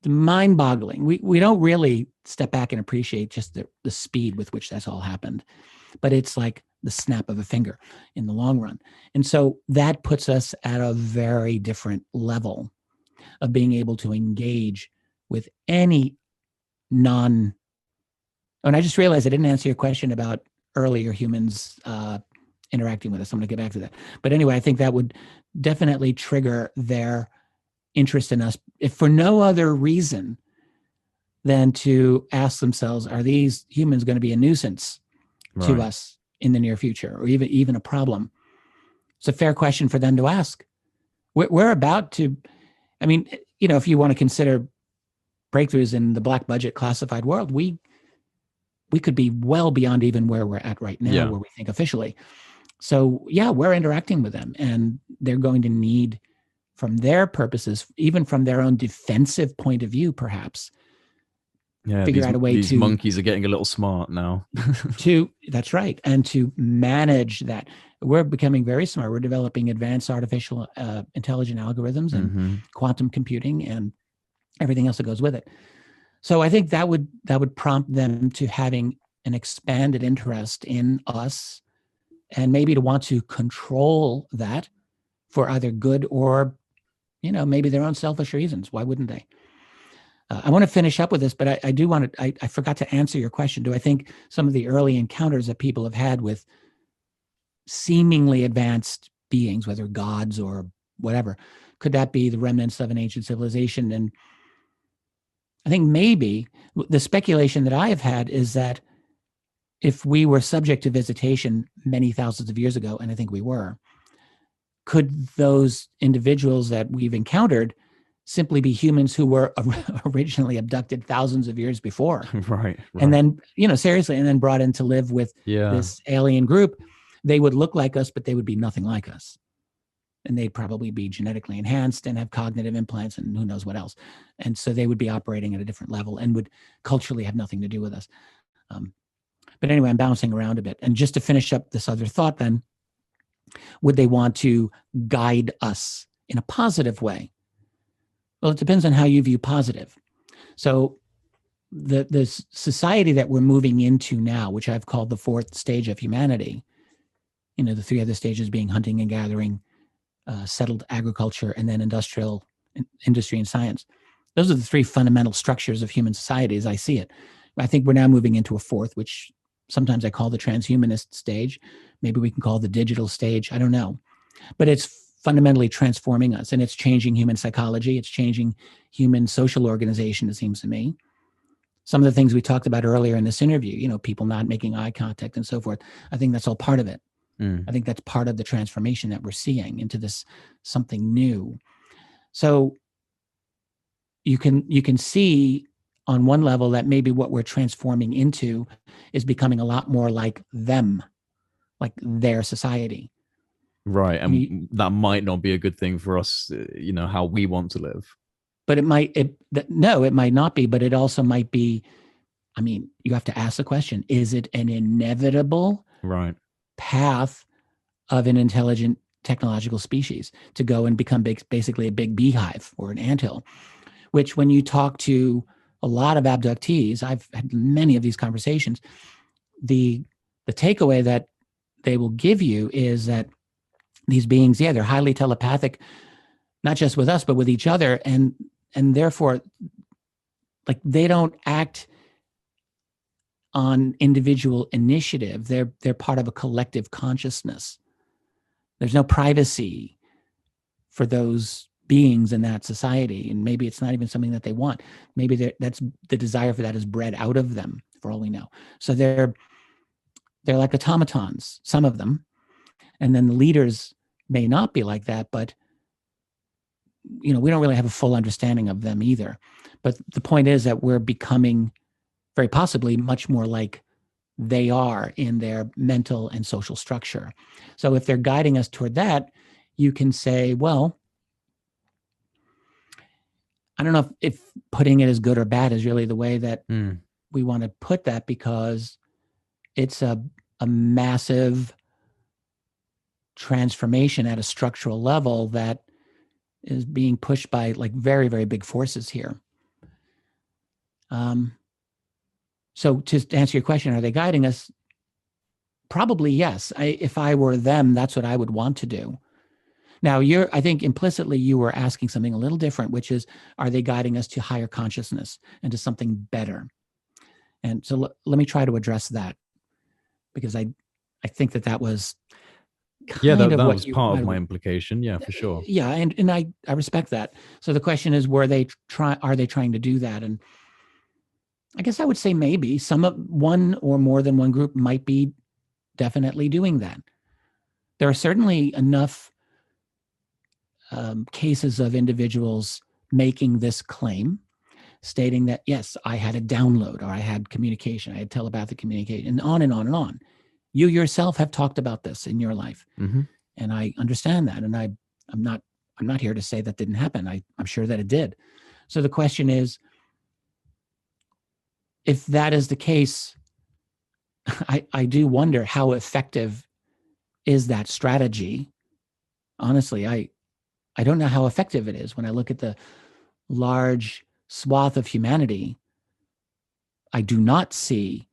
mind-boggling. We don't really step back and appreciate just the speed with which that's all happened, but it's like the snap of a finger in the long run. And so that puts us at a very different level of being able to engage with any and I just realized I didn't answer your question about earlier humans interacting with us. I'm going to get back to that. But anyway, I think that would definitely trigger their interest in us, if for no other reason than to ask themselves, are these humans going to be a nuisance to us in the near future, or even a problem? It's a fair question for them to ask. We're about to, if you want to consider breakthroughs in the black budget classified world, we could be well beyond even where we're at right now, where we think officially. So we're interacting with them, and they're going to need, from their purposes, even from their own defensive point of view, perhaps, figure out a way these monkeys are getting a little smart now. That's right. And to manage that. We're becoming very smart. We're developing advanced artificial intelligent algorithms and quantum computing and everything else that goes with it. So I think that would prompt them to having an expanded interest in us, and maybe to want to control that for either good or, maybe their own selfish reasons. Why wouldn't they? I want to finish up with this, but I do want to, I forgot to answer your question. Do I think some of the early encounters that people have had with seemingly advanced beings, whether gods or whatever, could that be the remnants of an ancient civilization? And I think maybe the speculation that I have had is that if we were subject to visitation many thousands of years ago, and I think we were, could those individuals that we've encountered simply be humans who were originally abducted thousands of years before? Right. And then, seriously, and then brought in to live with this alien group. They would look like us, but they would be nothing like us. And they'd probably be genetically enhanced and have cognitive implants and who knows what else. And so they would be operating at a different level and would culturally have nothing to do with us. But anyway, I'm bouncing around a bit. And just to finish up this other thought, then, would they want to guide us in a positive way? Well, it depends on how you view positive. So the society that we're moving into now, which I've called the fourth stage of humanity, the three other stages being hunting and gathering, settled agriculture, and then industry and science. Those are the three fundamental structures of human society as I see it. I think we're now moving into a fourth, which sometimes I call the transhumanist stage. Maybe we can call the digital stage. I don't know. But it's fundamentally transforming us, and it's changing human psychology. It's changing human social organization, it seems to me. Some of the things we talked about earlier in this interview, people not making eye contact and so forth, I think that's all part of it. I think that's part of the transformation that we're seeing into this something new. So you can see on one level that maybe what we're transforming into is becoming a lot more like them, like their society. Right. And that might not be a good thing for us, how we want to live. But it might not be, but it also might be. I mean, you have to ask the question, is it an inevitable path of an intelligent technological species to go and become basically a big beehive or an anthill? Which when you talk to a lot of abductees, I've had many of these conversations, the takeaway that they will give you is that these beings, they're highly telepathic, not just with us, but with each other. And therefore, like, they don't act on individual initiative. They're part of a collective consciousness. There's no privacy for those beings in that society. And maybe it's not even something that they want. Maybe that's the desire for that is bred out of them, for all we know. So they're like automatons, some of them. And then the leaders may not be like that, but we don't really have a full understanding of them either. But the point is that we're becoming very possibly much more like they are in their mental and social structure. So if they're guiding us toward that, you can say, well, I don't know if putting it as good or bad is really the way that we want to put that, because it's a massive transformation at a structural level that is being pushed by like very, very big forces here. So to answer your question, are they guiding us? Probably yes. If I were them, that's what I would want to do. Now, I think implicitly you were asking something a little different, which is, are they guiding us to higher consciousness and to something better? And so let me try to address that, because I think that was kind of that what was part of my implication. Yeah, for sure. Yeah, and I respect that. So the question is, are they trying to do that? And I guess I would say maybe one or more than one group might be definitely doing that. There are certainly enough cases of individuals making this claim, stating that, yes, I had a download, or I had communication, I had telepathic communication, and on and on and on. You yourself have talked about this in your life, and I understand that. And I'm not here to say that didn't happen. I'm sure that it did. So the question is, if that is the case, I do wonder how effective is that strategy. Honestly, I don't know how effective it is. When I look at the large swath of humanity, I do not see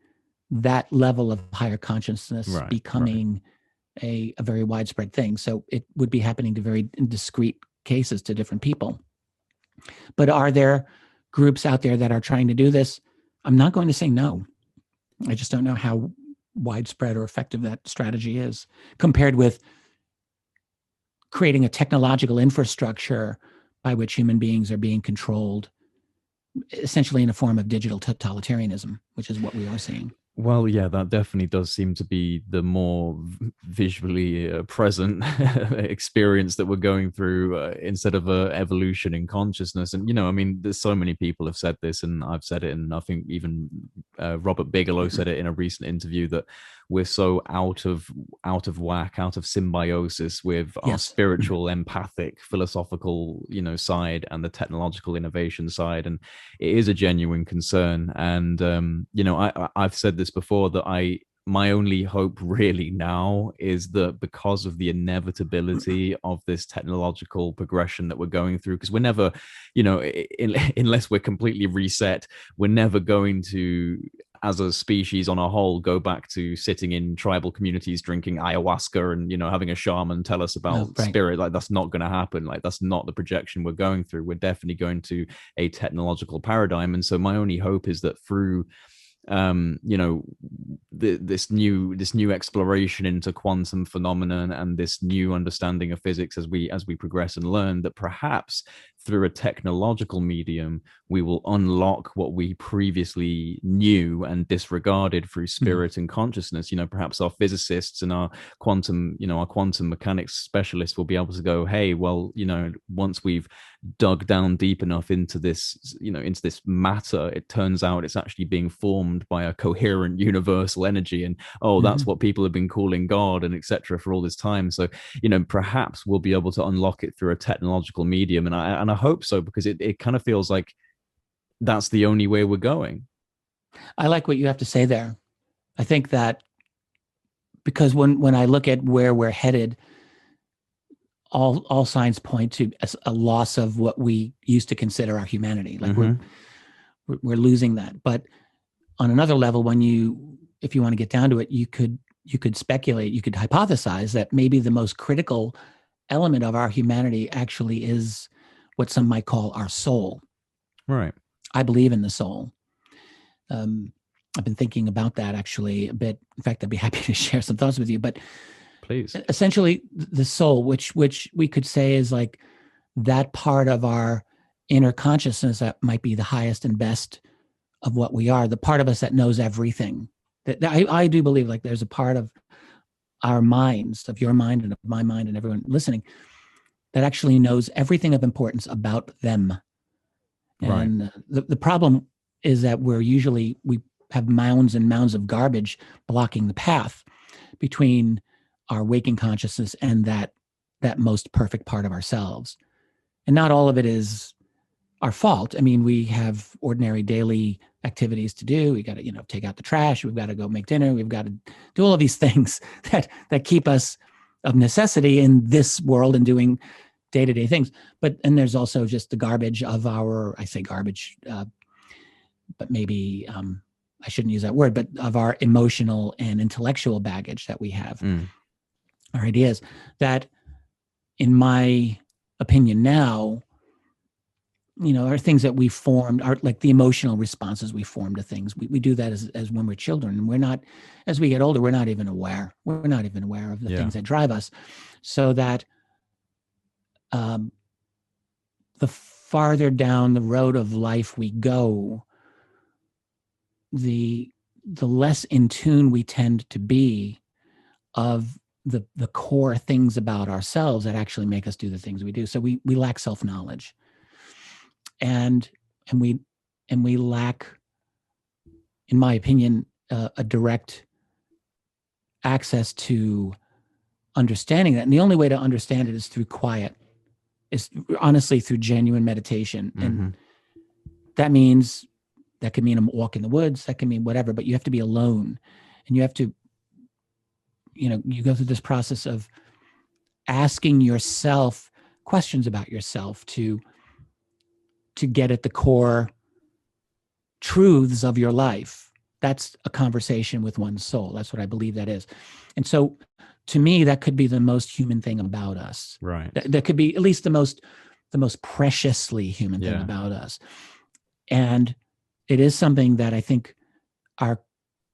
that level of higher consciousness becoming a very widespread thing. So it would be happening to very discrete cases to different people. But are there groups out there that are trying to do this? I'm not going to say no. I just don't know how widespread or effective that strategy is compared with creating a technological infrastructure by which human beings are being controlled, essentially in a form of digital totalitarianism, which is what we are seeing. Well, yeah, that definitely does seem to be the more visually present experience that we're going through instead of evolution in consciousness. And, I mean, there's so many people have said this, and I've said it, and I think even Robert Bigelow said it in a recent interview, that we're so out of whack, out of symbiosis with our Yes. spiritual, empathic, philosophical, side, and the technological innovation side. And it is a genuine concern. And I've said this before, that my only hope really now is that, because of the inevitability of this technological progression that we're going through, because we're never, unless we're completely reset, we're never going to, as a species on a whole, go back to sitting in tribal communities drinking ayahuasca and having a shaman tell us about Right. spirit. Like, that's not going to happen. Like, that's not the projection we're going through. We're definitely going to a technological paradigm. And so my only hope is that through this new exploration into quantum phenomenon and this new understanding of physics as we progress and learn, that perhaps through a technological medium we will unlock what we previously knew and disregarded through spirit and consciousness. Perhaps our physicists and our quantum mechanics specialists will be able to go, hey, well, once we've dug down deep enough into this matter, it turns out it's actually being formed by a coherent universal energy, and that's what people have been calling God, and etc., for all this time. So perhaps we'll be able to unlock it through a technological medium, and I hope so, because it kind of feels like that's the only way we're going. I like what you have to say there. I think that because when I look at where we're headed, all signs point to a loss of what we used to consider our humanity. Like we're losing that. But on another level, if you want to get down to it, you could speculate, you could hypothesize that maybe the most critical element of our humanity actually is what some might call our soul. Right. I believe in the soul. I've been thinking about that actually a bit. In fact, I'd be happy to share some thoughts with you. But please, essentially, the soul, which we could say is like that part of our inner consciousness that might be the highest and best of what we are, the part of us that knows everything. That I do believe, like, there's a part of our minds, of your mind and of my mind and everyone listening, that actually knows everything of importance about them. Right. And the problem is that we have mounds and mounds of garbage blocking the path between our waking consciousness and that most perfect part of ourselves. And not all of it is our fault. I mean, we have ordinary daily activities to do. We got to, take out the trash. We've got to go make dinner. We've got to do all of these things that keep us of necessity in this world and doing day-to-day things. And there's also just the garbage of I say garbage, but maybe I shouldn't use that word, but of our emotional and intellectual baggage that we have, our ideas that, in my opinion now, are things that we formed, are like the emotional responses we form to things. We do that as when we're children, and we're not, as we get older, we're not even aware. We're not even aware of the things that drive us. So that the farther down the road of life we go, the less in tune we tend to be of the core things about ourselves that actually make us do the things we do. So we lack self-knowledge. And we lack, in my opinion, a direct access to understanding that. And the only way to understand it is through quiet, is honestly through genuine meditation. And that could mean a walk in the woods, that can mean whatever, but you have to be alone, and you have to, you go through this process of asking yourself questions about yourself to get at the core truths of your life. That's a conversation with one's soul. That's what I believe that is. And so to me, that could be the most human thing about us. Right. That could be at least the most preciously human thing about us. And it is something that I think our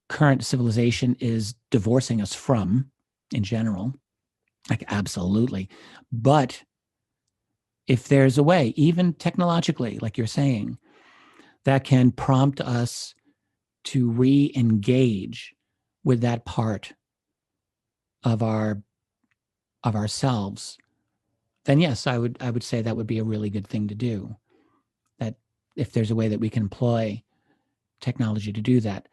current civilization is divorcing us from in general. Like, absolutely. But if there's a way, even technologically, like you're saying, that can prompt us to re-engage with that part of ourselves, then yes, I would say that would be a really good thing to do. That if there's a way that we can employ technology to do that,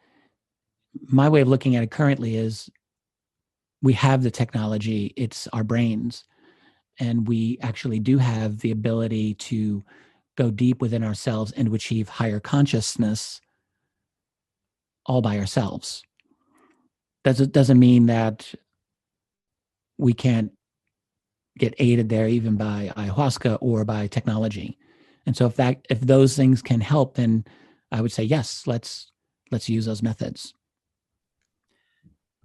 my way of looking at it currently is we have the technology, it's our brains, and we actually do have the ability to go deep within ourselves and to achieve higher consciousness all by ourselves. Doesn't mean that we can't get aided there even by ayahuasca or by technology. And so if those things can help, then I would say yes, let's use those methods.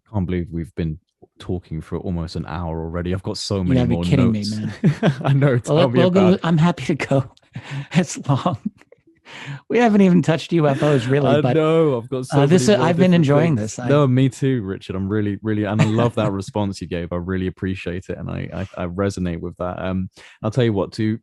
I can't believe we've been talking for almost an hour already. I've got so You many gotta be more kidding me, notes. man. I know. Well, Tell me about. I'm happy to go as long. We haven't even touched UFOs really, I but know. I've got so many more I've been different enjoying things. this. No, me too, Richard. I'm really, really, and I love that response you gave. I really appreciate it, and I resonate with that. I'll tell you what. To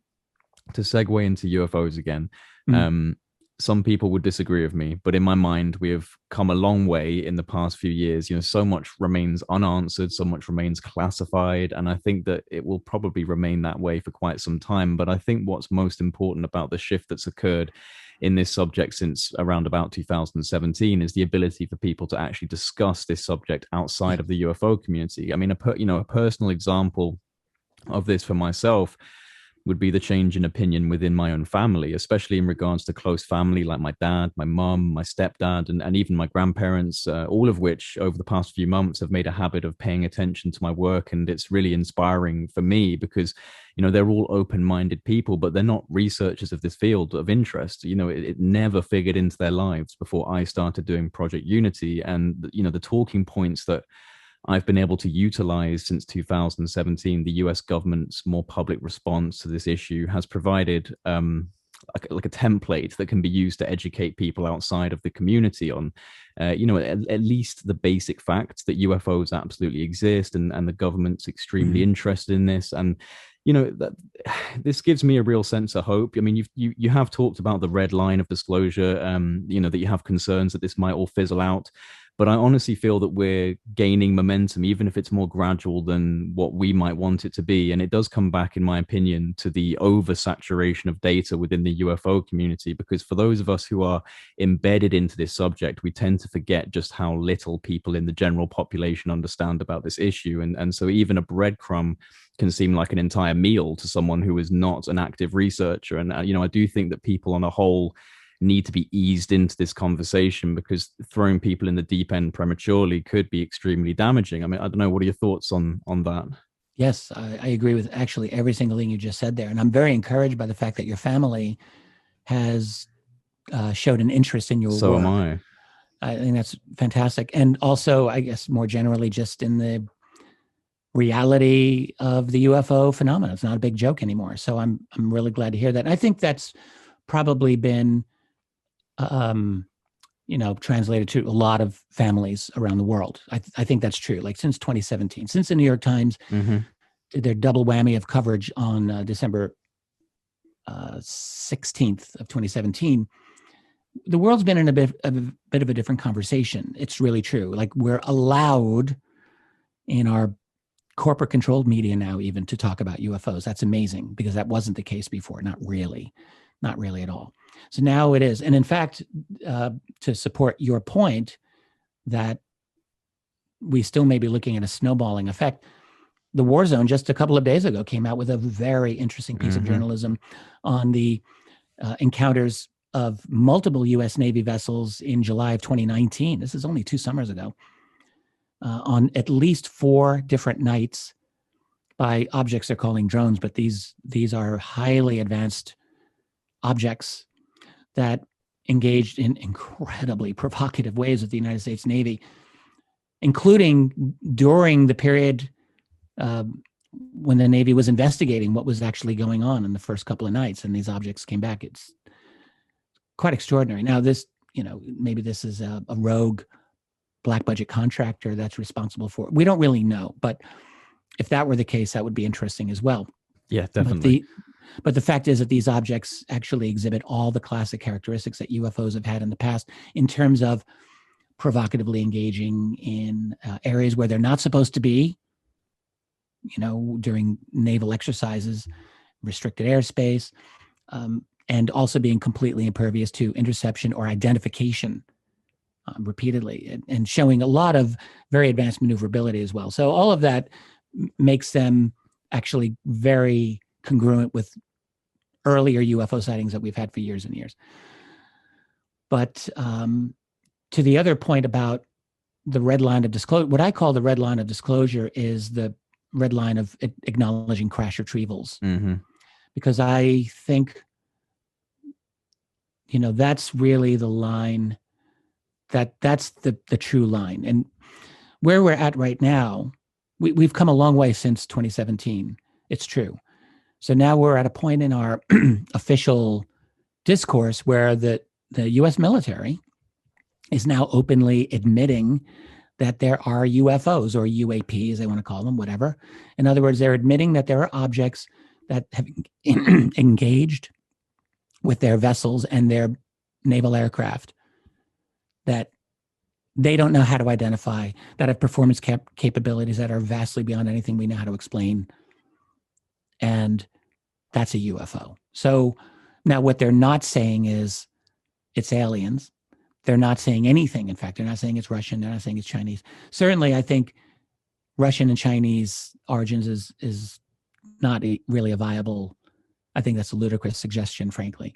segue into UFOs again. Mm. Um, some people would disagree with me, but in my mind, we have come a long way in the past few years. You know, so much remains unanswered, so much remains classified, and I think that it will probably remain that way for quite some time. But I think what's most important about the shift that's occurred in this subject since around about 2017 is the ability for people to actually discuss this subject outside of the UFO community. I mean, a personal example of this for myself would be the change in opinion within my own family, especially in regards to close family like my dad, my mum, my stepdad, and even my grandparents, all of which over the past few months have made a habit of paying attention to my work. And it's really inspiring for me because, they're all open-minded people, but they're not researchers of this field of interest. It never figured into their lives before I started doing Project Unity. And, the talking points that I've been able to utilize since 2017, the US government's more public response to this issue has provided like a template that can be used to educate people outside of the community on, at least the basic facts that UFOs absolutely exist, and the government's extremely interested in this. And that this gives me a real sense of hope. I mean, you have talked about the red line of disclosure, that you have concerns that this might all fizzle out. But I honestly feel that we're gaining momentum, even if it's more gradual than what we might want it to be. And it does come back, in my opinion, to the oversaturation of data within the UFO community. Because for those of us who are embedded into this subject, we tend to forget just how little people in the general population understand about this issue. And so even a breadcrumb can seem like an entire meal to someone who is not an active researcher. And, I do think that people on a whole need to be eased into this conversation, because throwing people in the deep end prematurely could be extremely damaging. I mean, I don't know. What are your thoughts on that? Yes, I agree with actually every single thing you just said there. And I'm very encouraged by the fact that your family has showed an interest in your So work. am I. I think that's fantastic. And also, I guess more generally, just in the reality of the UFO phenomenon. It's not a big joke anymore. So I'm really glad to hear that. And I think that's probably been translated to a lot of families around the world. I think that's true. Like since 2017, since the New York Times did their double whammy of coverage on December 16th of 2017, the world's been in a bit of a different conversation. It's really true. Like we're allowed in our corporate controlled media now even to talk about UFOs. That's amazing, because that wasn't the case before. Not really at all. So now it is. And in fact, to support your point that we still may be looking at a snowballing effect, the War Zone just a couple of days ago came out with a very interesting piece of journalism on the encounters of multiple U.S. Navy vessels in July of 2019. This is only 2 summers ago, on at least 4 different nights by objects they're calling drones, but these are highly advanced objects that engaged in incredibly provocative ways with the United States Navy, including during the period when the Navy was investigating what was actually going on in the first couple of nights, and these objects came back. It's quite extraordinary. Now, this, maybe this is a rogue black budget contractor that's responsible for it. We don't really know, but if that were the case, that would be interesting as well. Yeah, definitely. But the fact is that these objects actually exhibit all the classic characteristics that UFOs have had in the past in terms of provocatively engaging in areas where they're not supposed to be, during naval exercises, restricted airspace, and also being completely impervious to interception or identification repeatedly, and showing a lot of very advanced maneuverability as well. So all of that makes them actually very congruent with earlier UFO sightings that we've had for years and years. But to the other point about the red line of disclosure, what I call the red line of disclosure is the red line of acknowledging crash retrievals. Mm-hmm. Because I think, that's really the line, that's the true line. And where we're at right now, we've come a long way since 2017. It's true. So now we're at a point in our official discourse where the U.S. military is now openly admitting that there are UFOs, or UAPs, they want to call them, whatever. In other words, they're admitting that there are objects that have engaged with their vessels and their naval aircraft that they don't know how to identify, that have performance capabilities that are vastly beyond anything we know how to explain. And that's a UFO. So now what they're not saying is it's aliens. They're not saying anything. In fact, they're not saying it's Russian. They're not saying it's Chinese. Certainly, I think Russian and Chinese origins is not really a viable, I think that's a ludicrous suggestion, frankly.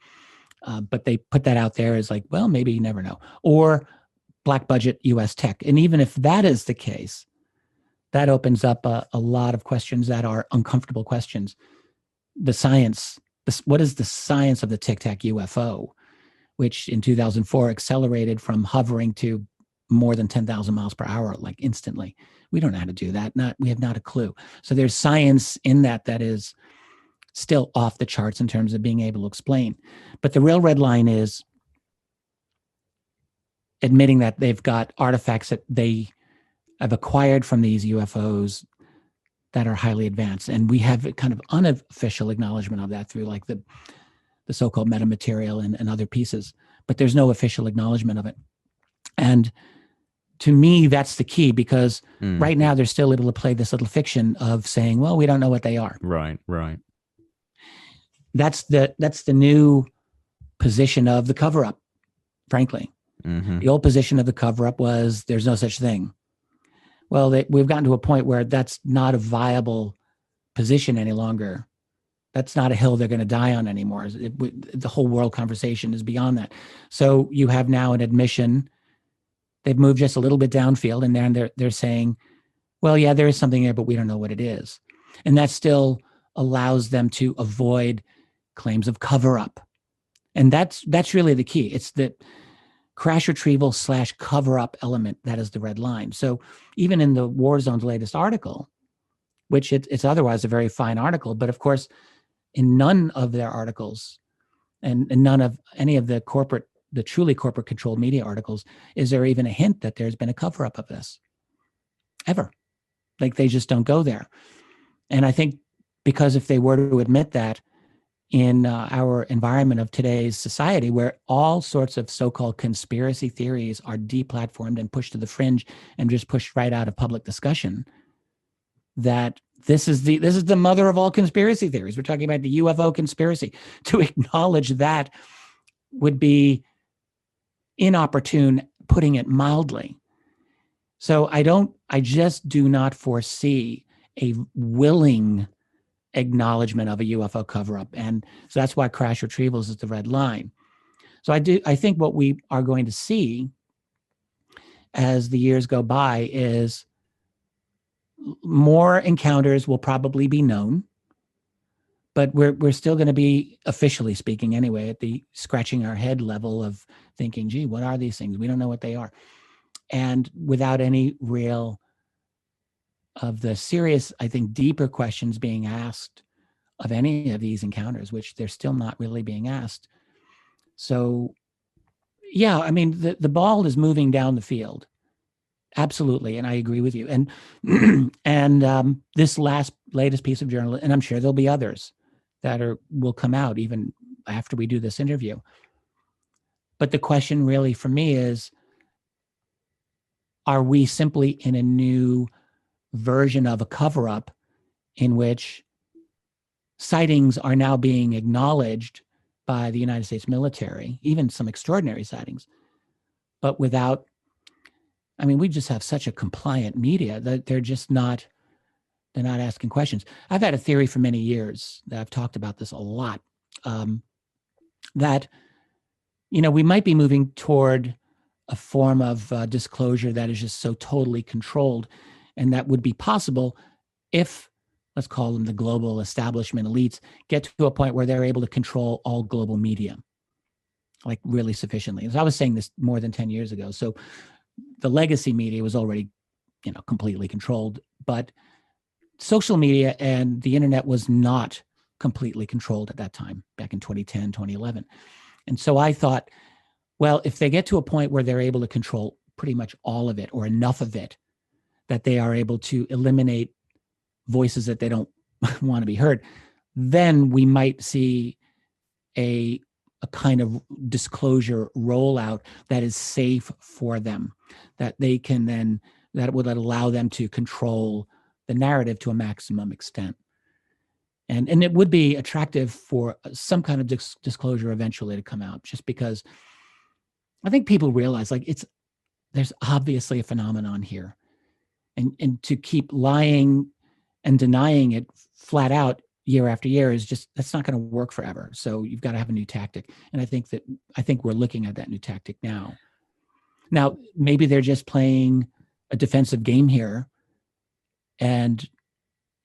But they put that out there as like, well, maybe you never know. Or black budget US tech. And even if that is the case, that opens up a lot of questions that are uncomfortable questions. The science, what is the science of the Tic Tac UFO, which in 2004 accelerated from hovering to more than 10,000 miles per hour, like instantly. We don't know how to do that. We have not a clue. So there's science in that is still off the charts in terms of being able to explain. But the real red line is admitting that they've got artifacts that they have acquired from these UFOs that are highly advanced. And we have a kind of unofficial acknowledgement of that through like the so-called metamaterial and other pieces, but there's no official acknowledgement of it. And to me, that's the key, because right now they're still able to play this little fiction of saying, well, we don't know what they are. Right. That's the new position of the cover-up, frankly. Mm-hmm. The old position of the cover-up was there's no such thing. Well, we've gotten to a point where that's not a viable position any longer. That's not a hill they're going to die on anymore. The whole world conversation is beyond that. So you have now an admission. They've moved just a little bit downfield, and they're saying, well, yeah, there is something there, but we don't know what it is. And that still allows them to avoid claims of cover-up. And that's really the key. It's the crash retrieval / cover-up element that is the red line. So even in the War Zone's latest article, which it's otherwise a very fine article, but of course, in none of their articles and none of any of the truly corporate controlled media articles, is there even a hint that there's been a cover-up of this ever. Like, they just don't go there. And I think because if they were to admit that in our environment of today's society, where all sorts of so-called conspiracy theories are deplatformed and pushed to the fringe and just pushed right out of public discussion, that this is the mother of all conspiracy theories. We're talking about the UFO conspiracy. To acknowledge that would be inopportune, putting it mildly. So I just do not foresee a willing acknowledgement of a UFO cover-up. And so that's why crash retrievals is the red line. So I think what we are going to see as the years go by is more encounters will probably be known, but we're still going to be, officially speaking anyway, at the scratching our head level of thinking, gee, what are these things? We don't know what they are. And without any real of the serious, I think, deeper questions being asked of any of these encounters, which they're still not really being asked. So, yeah, I mean, the ball is moving down the field. Absolutely. And I agree with you. And and this latest piece of journalism, and I'm sure there'll be others that will come out even after we do this interview. But the question really for me is, are we simply in a new version of a cover-up in which sightings are now being acknowledged by the United States military, even some extraordinary sightings, but without I mean, we just have such a compliant media that they're not asking questions. I've had a theory for many years that I've talked about this a lot, that, we might be moving toward a form of disclosure that is just so totally controlled. And that would be possible if, let's call them the global establishment elites, get to a point where they're able to control all global media, like really sufficiently. As I was saying this more than 10 years ago. So the legacy media was already, completely controlled, but social media and the internet was not completely controlled at that time, back in 2010, 2011. And so I thought, well, if they get to a point where they're able to control pretty much all of it or enough of it, that they are able to eliminate voices that they don't want to be heard, then we might see a kind of disclosure rollout that is safe for them, that they can then, that would allow them to control the narrative to a maximum extent. And it would be attractive for some kind of disclosure eventually to come out, just because I think people realize, like, there's obviously a phenomenon here. And to keep lying and denying it flat out year after year is just, that's not going to work forever. So you've got to have a new tactic. And I think we're looking at that new tactic now. Now, maybe they're just playing a defensive game here. And,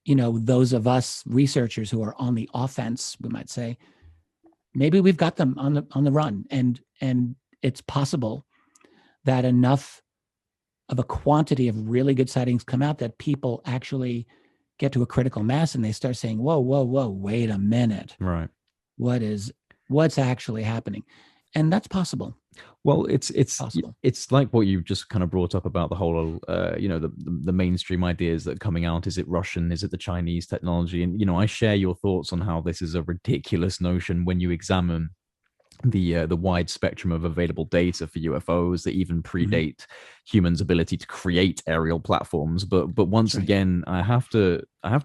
those of us researchers who are on the offense, we might say, maybe we've got them on the run. And it's possible that enough of a quantity of really good sightings come out that people actually get to a critical mass and they start saying, whoa, wait a minute. Right. What's actually happening? And that's possible. Well, it's possible. It's like what you just kind of brought up about the whole, the mainstream ideas that are coming out. Is it Russian? Is it the Chinese technology? And, I share your thoughts on how this is a ridiculous notion when you examine the wide spectrum of available data for UFOs that even predate humans' ability to create aerial platforms. But once again, I have to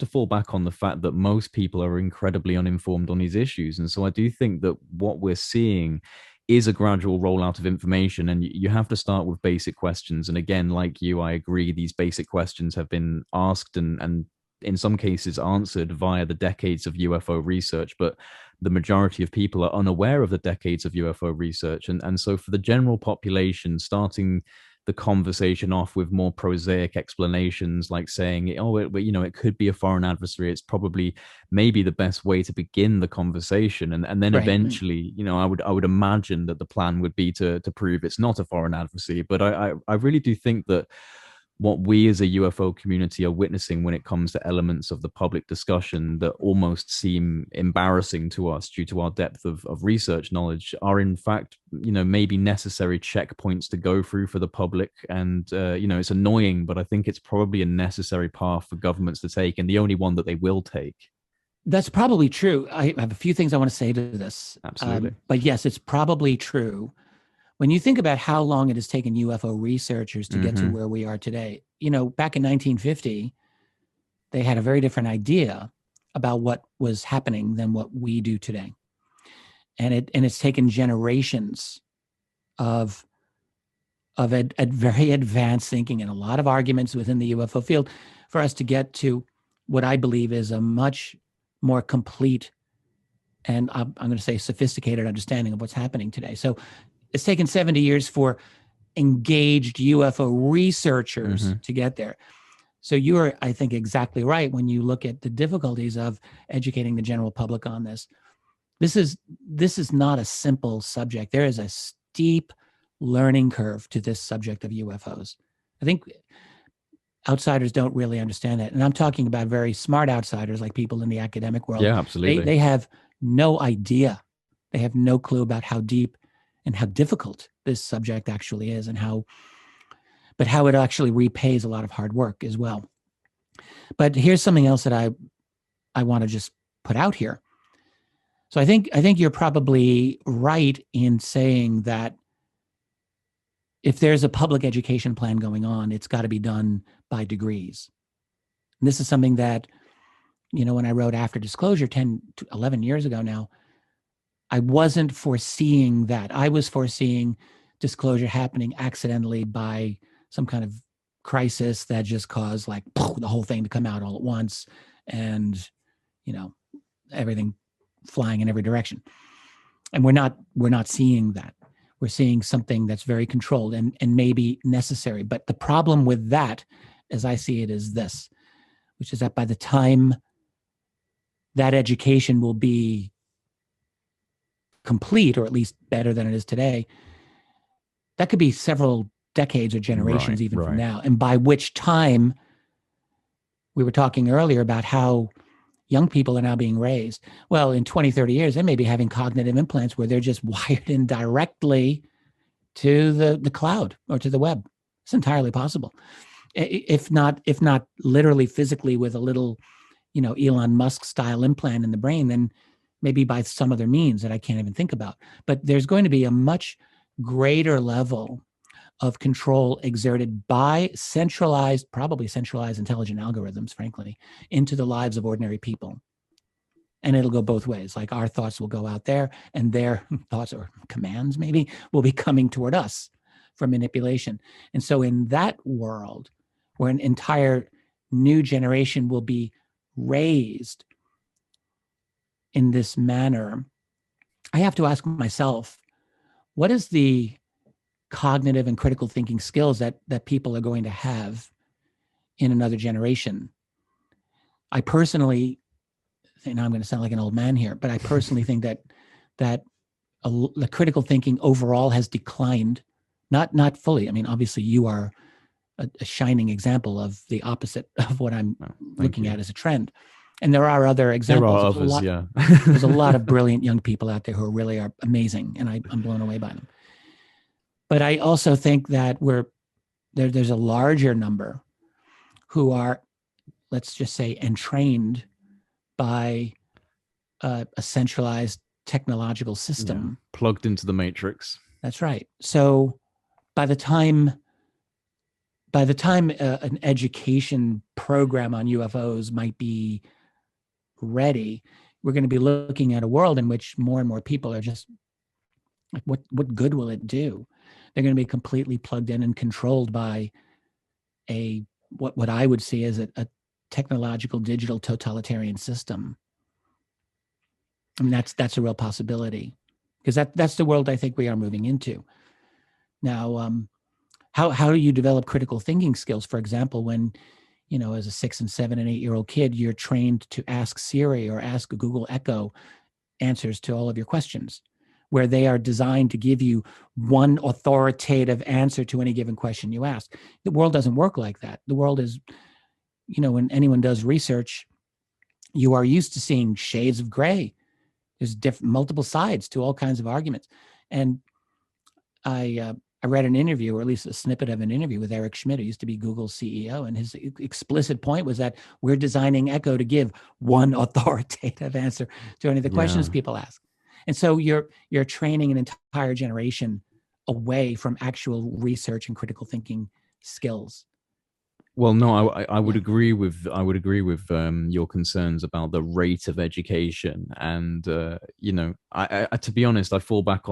fall back on the fact that most people are incredibly uninformed on these issues, and so I do think that what we're seeing is a gradual rollout of information, and you have to start with basic questions. And again, like you, I agree, these basic questions have been asked and in some cases answered via the decades of UFO research, but the majority of people are unaware of the decades of UFO research. And so for the general population, starting the conversation off with more prosaic explanations, like saying, it could be a foreign adversary, it's probably maybe the best way to begin the conversation. And then eventually, I would imagine that the plan would be to prove it's not a foreign adversary. But I really do think that what we as a UFO community are witnessing when it comes to elements of the public discussion that almost seem embarrassing to us due to our depth of research knowledge are in fact, maybe necessary checkpoints to go through for the public. And, it's annoying, but I think it's probably a necessary path for governments to take, and the only one that they will take. That's probably true. I have a few things I want to say to this. Absolutely. But yes, it's probably true. When you think about how long it has taken UFO researchers to get to where we are today, back in 1950, they had a very different idea about what was happening than what we do today. And it's taken generations of very advanced thinking and a lot of arguments within the UFO field for us to get to what I believe is a much more complete and I'm going to say sophisticated understanding of what's happening today. So it's taken 70 years for engaged UFO researchers to get there. So you are, I think, exactly right when you look at the difficulties of educating the general public on this. This is not a simple subject. There is a steep learning curve to this subject of UFOs. I think outsiders don't really understand that. And I'm talking about very smart outsiders, like people in the academic world. Yeah, absolutely. They have no idea. They have no clue about how deep and how difficult this subject actually is, and how it actually repays a lot of hard work as well. But here's something else that I want to just put out here. So I think you're probably right in saying that if there's a public education plan going on, it's got to be done by degrees. And this is something that, when I wrote After Disclosure 10 to 11 years ago now, I wasn't foreseeing that. I was foreseeing disclosure happening accidentally by some kind of crisis that just caused like the whole thing to come out all at once, and everything flying in every direction. And we're not seeing that. We're seeing something that's very controlled and maybe necessary. But the problem with that, as I see it, is this, which is that by the time that education will be complete, or at least better than it is today, that could be several decades or generations even from now. And by which time, we were talking earlier about how young people are now being raised. Well, in 20, 30 years, they may be having cognitive implants where they're just wired in directly to the cloud or to the web. It's entirely possible. If not literally physically with a little, Elon Musk style implant in the brain, then maybe by some other means that I can't even think about. But there's going to be a much greater level of control exerted by probably centralized intelligent algorithms, frankly, into the lives of ordinary people. And it'll go both ways. Like our thoughts will go out there, and their thoughts or commands maybe will be coming toward us for manipulation. And so in that world, where an entire new generation will be raised in this manner, I have to ask myself, what is the cognitive and critical thinking skills that people are going to have in another generation? I personally think, now I'm going to sound like an old man here, but I personally think that the critical thinking overall has declined, not fully. I mean, obviously you are a shining example of the opposite of what I'm looking at as a trend. And there are other examples. There are others, yeah. There's a lot of brilliant young people out there who really are amazing, and I'm blown away by them. But I also think that there's a larger number who are, let's just say, entrained by a centralized technological system. Yeah, plugged into the matrix. That's right. So by the time an education program on UFOs might be ready, we're going to be looking at a world in which more and more people are just like, what good will it do? They're going to be completely plugged in and controlled by what I would see as a technological digital totalitarian system. I mean, that's a real possibility, because that's the world I think we are moving into. Now, how do you develop critical thinking skills? For example, when, as a 6 and 7 and 8-year-old kid, you're trained to ask Siri or ask Google Echo answers to all of your questions, where they are designed to give you one authoritative answer to any given question you ask. The world doesn't work like that. The world is, when anyone does research, you are used to seeing shades of gray. There's multiple sides to all kinds of arguments. And I read an interview, or at least a snippet of an interview with Eric Schmidt, who used to be Google's CEO. And his explicit point was that we're designing Echo to give one authoritative answer to any of the questions people ask. And so you're training an entire generation away from actual research and critical thinking skills. Well, no, I would agree with your concerns about the rate of education, and I to be honest, I fall back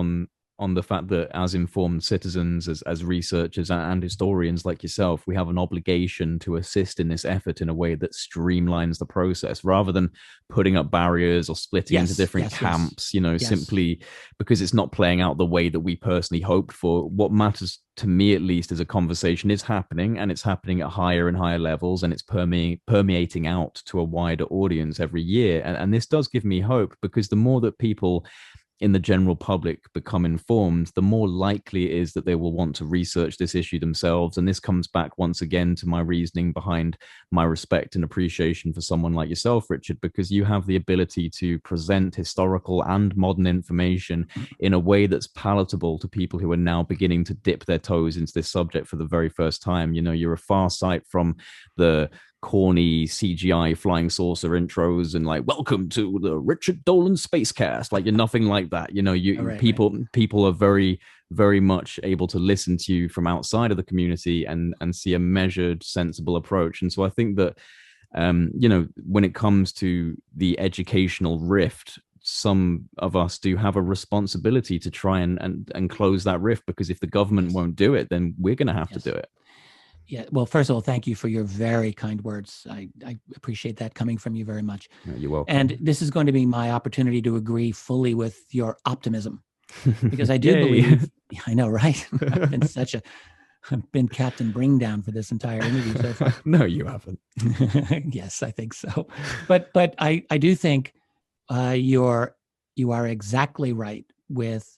on the fact that as informed citizens, as researchers and historians like yourself, we have an obligation to assist in this effort in a way that streamlines the process, rather than putting up barriers or splitting into different camps, simply because it's not playing out the way that we personally hoped for. What matters to me, at least, is a conversation is happening, and it's happening at higher and higher levels, and it's permeating out to a wider audience every year. And this does give me hope, because the more that people in the general public become informed, the more likely it is that they will want to research this issue themselves. And this comes back once again to my reasoning behind my respect and appreciation for someone like yourself, Richard, because you have the ability to present historical and modern information in a way that's palatable to people who are now beginning to dip their toes into this subject for the very first time. You're a far sight from the corny CGI flying saucer intros and like, welcome to the Richard Dolan Spacecast. Like, you're nothing like that. People are very, very much able to listen to you from outside of the community and see a measured, sensible approach. And so I think that when it comes to the educational rift, some of us do have a responsibility to try and close that rift, because if the government won't do it, then we're going to have to do it. Yeah. Well, first of all, thank you for your very kind words. I appreciate that coming from you very much. You're welcome. And this is going to be my opportunity to agree fully with your optimism, because I do Yay. believe, I know, right? I've been Captain Bring Down for this entire interview so far. No, you haven't. Yes, I think so. But I do think you are exactly right with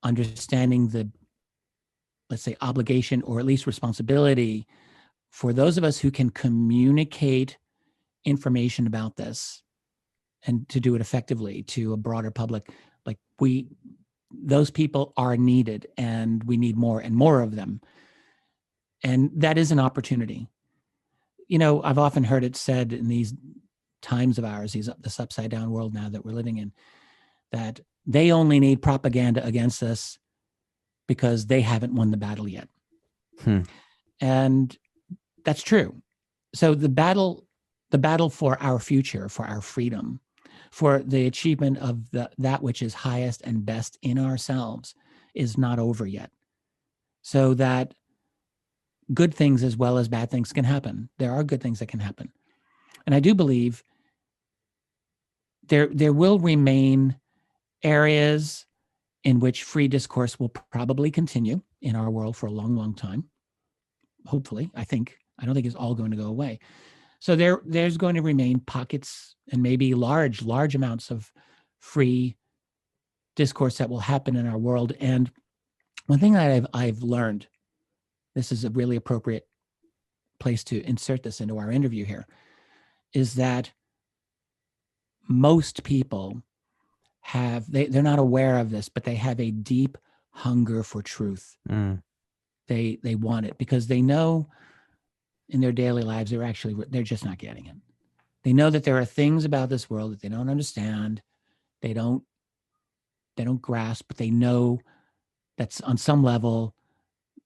understanding the, let's say, obligation or at least responsibility for those of us who can communicate information about this and to do it effectively to a broader public. Like those people are needed, and we need more and more of them. And that is an opportunity. You know, I've often heard it said in these times of ours, this upside down world now that we're living in, that they only need propaganda against us because they haven't won the battle yet. And that's true. So the battle for our future, for our freedom, for the achievement of that which is highest and best in ourselves is not over yet. So that good things as well as bad things can happen. There are good things that can happen. And I do believe there will remain areas in which free discourse will probably continue in our world for a long, long time. Hopefully, I don't think it's all going to go away. So there's going to remain pockets and maybe large amounts of free discourse that will happen in our world. And one thing that I've learned, this is a really appropriate place to insert this into our interview here, is that most people they're not aware of this, but they have a deep hunger for truth. They want it because they know in their daily lives they're just not getting it. They know that there are things about this world that they don't understand, they don't grasp, but they know that's on some level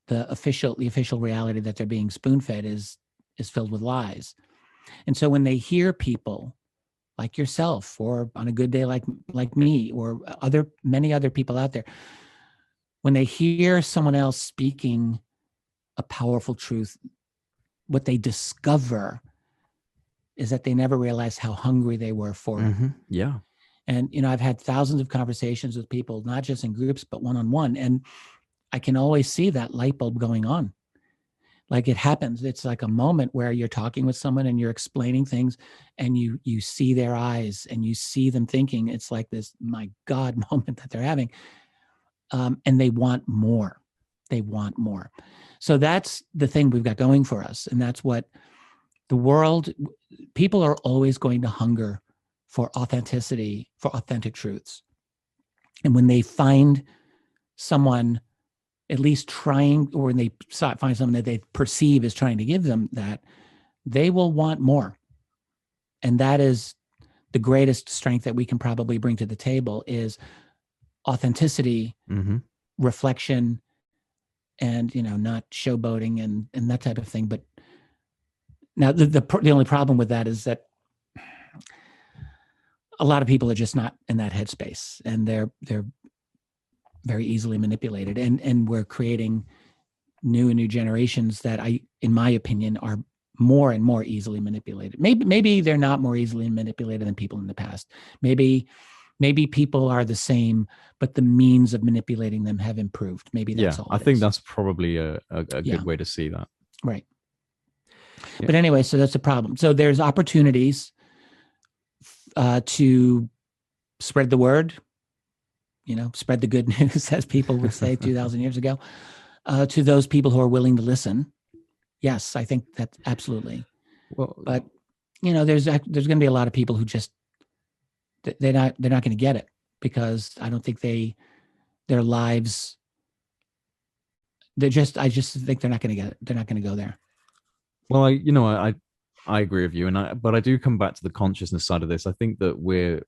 the official reality that they're being spoon-fed is filled with lies. And so when they hear people like yourself, or on a good day like me, or many other people out there, when they hear someone else speaking a powerful truth, what they discover is that they never realized how hungry they were for it. Yeah. And, you know, I've had thousands of conversations with people, not just in groups, but one-on-one. And I can always see that light bulb going on. Like it happens. It's like a moment where you're talking with someone and you're explaining things and you see their eyes and you see them thinking. It's like this, my God, moment that they're having. And they want more. They want more. So that's the thing we've got going for us. And that's what the world, people are always going to hunger for authenticity, for authentic truths. And when they find someone at least trying, or when they find someone that they perceive as trying to give them that, they will want more. And that is the greatest strength that we can probably bring to the table, is authenticity, reflection, and, you know, not showboating and that type of thing. But now the only problem with that is that a lot of people are just not in that headspace, and they're very easily manipulated. And we're creating new and new generations that in my opinion, are more and more easily manipulated. Maybe they're not more easily manipulated than people in the past. Maybe people are the same, but the means of manipulating them have improved. Maybe that's all. I think that's probably a good way to see that. Right. Yeah. But anyway, so that's a problem. So there's opportunities to spread the word, you know, spread the good news, as people would say 2,000 years ago, to those people who are willing to listen. Yes, I think that absolutely. Well, but you know, there's going to be a lot of people who just they're not going to get it, because I don't think their lives. I just think they're not going to get it. They're not going to go there. Well, I agree with you, but I do come back to the consciousness side of this. I think that we're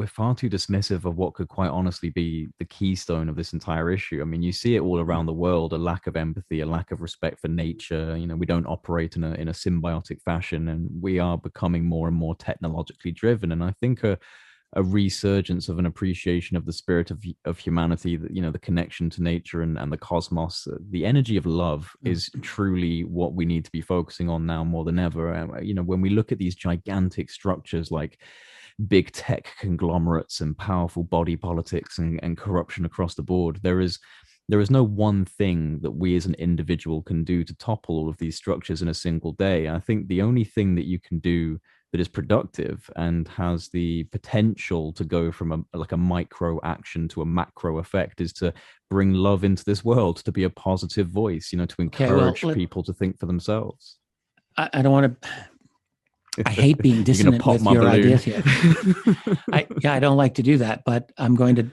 far too dismissive of what could quite honestly be the keystone of this entire issue. I mean, you see it all around the world: a lack of empathy, a lack of respect for nature. You know, we don't operate in a symbiotic fashion, and we are becoming more and more technologically driven. And I think a resurgence of an appreciation of the spirit of humanity, that, you know, the connection to nature and the cosmos. The energy of love is truly what we need to be focusing on now more than ever. You know, when we look at these gigantic structures like big tech conglomerates and powerful body politics and corruption across the board, there is no one thing that we as an individual can do to topple all of these structures in a single day. I think the only thing that you can do that is productive and has the potential to go from a micro action to a macro effect is to bring love into this world, to be a positive voice, you know, to encourage people to think for themselves. I don't want to. I hate being dissonant with your ideas here. I don't like to do that, but I'm going to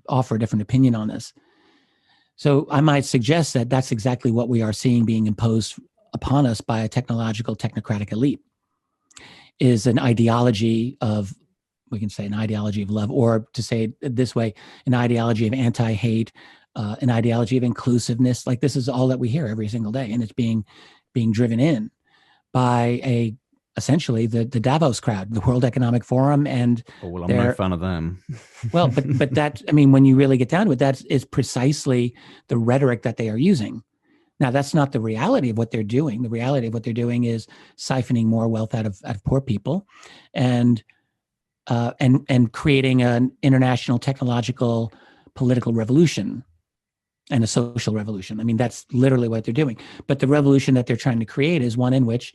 offer a different opinion on this. So I might suggest that that's exactly what we are seeing being imposed upon us by a technological technocratic elite, is an ideology of, we can say an ideology of love, or to say it this way, an ideology of anti-hate, an ideology of inclusiveness. Like, this is all that we hear every single day, and it's being driven in by essentially the Davos crowd, the World Economic Forum, and well, I'm no fan of them. Well, but that, I mean, when you really get down to it, that is precisely the rhetoric that they are using. Now, that's not the reality of what they're doing. The reality of what they're doing is siphoning more wealth out of poor people, and creating an international technological political revolution and a social revolution. I mean, that's literally what they're doing. But the revolution that they're trying to create is one in which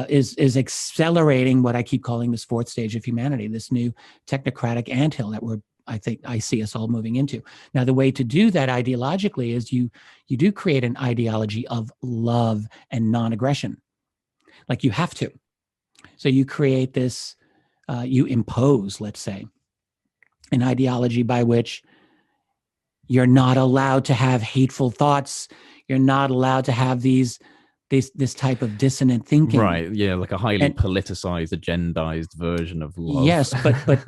is accelerating what I keep calling this fourth stage of humanity, this new technocratic anthill that I see us all moving into. Now, the way to do that ideologically is you do create an ideology of love and non-aggression. Like, you have to. So you create this, you impose, let's say, an ideology by which you're not allowed to have hateful thoughts. You're not allowed to have this type of dissonant thinking. Right. Yeah. Like a highly politicized, agendized version of love. Yes. But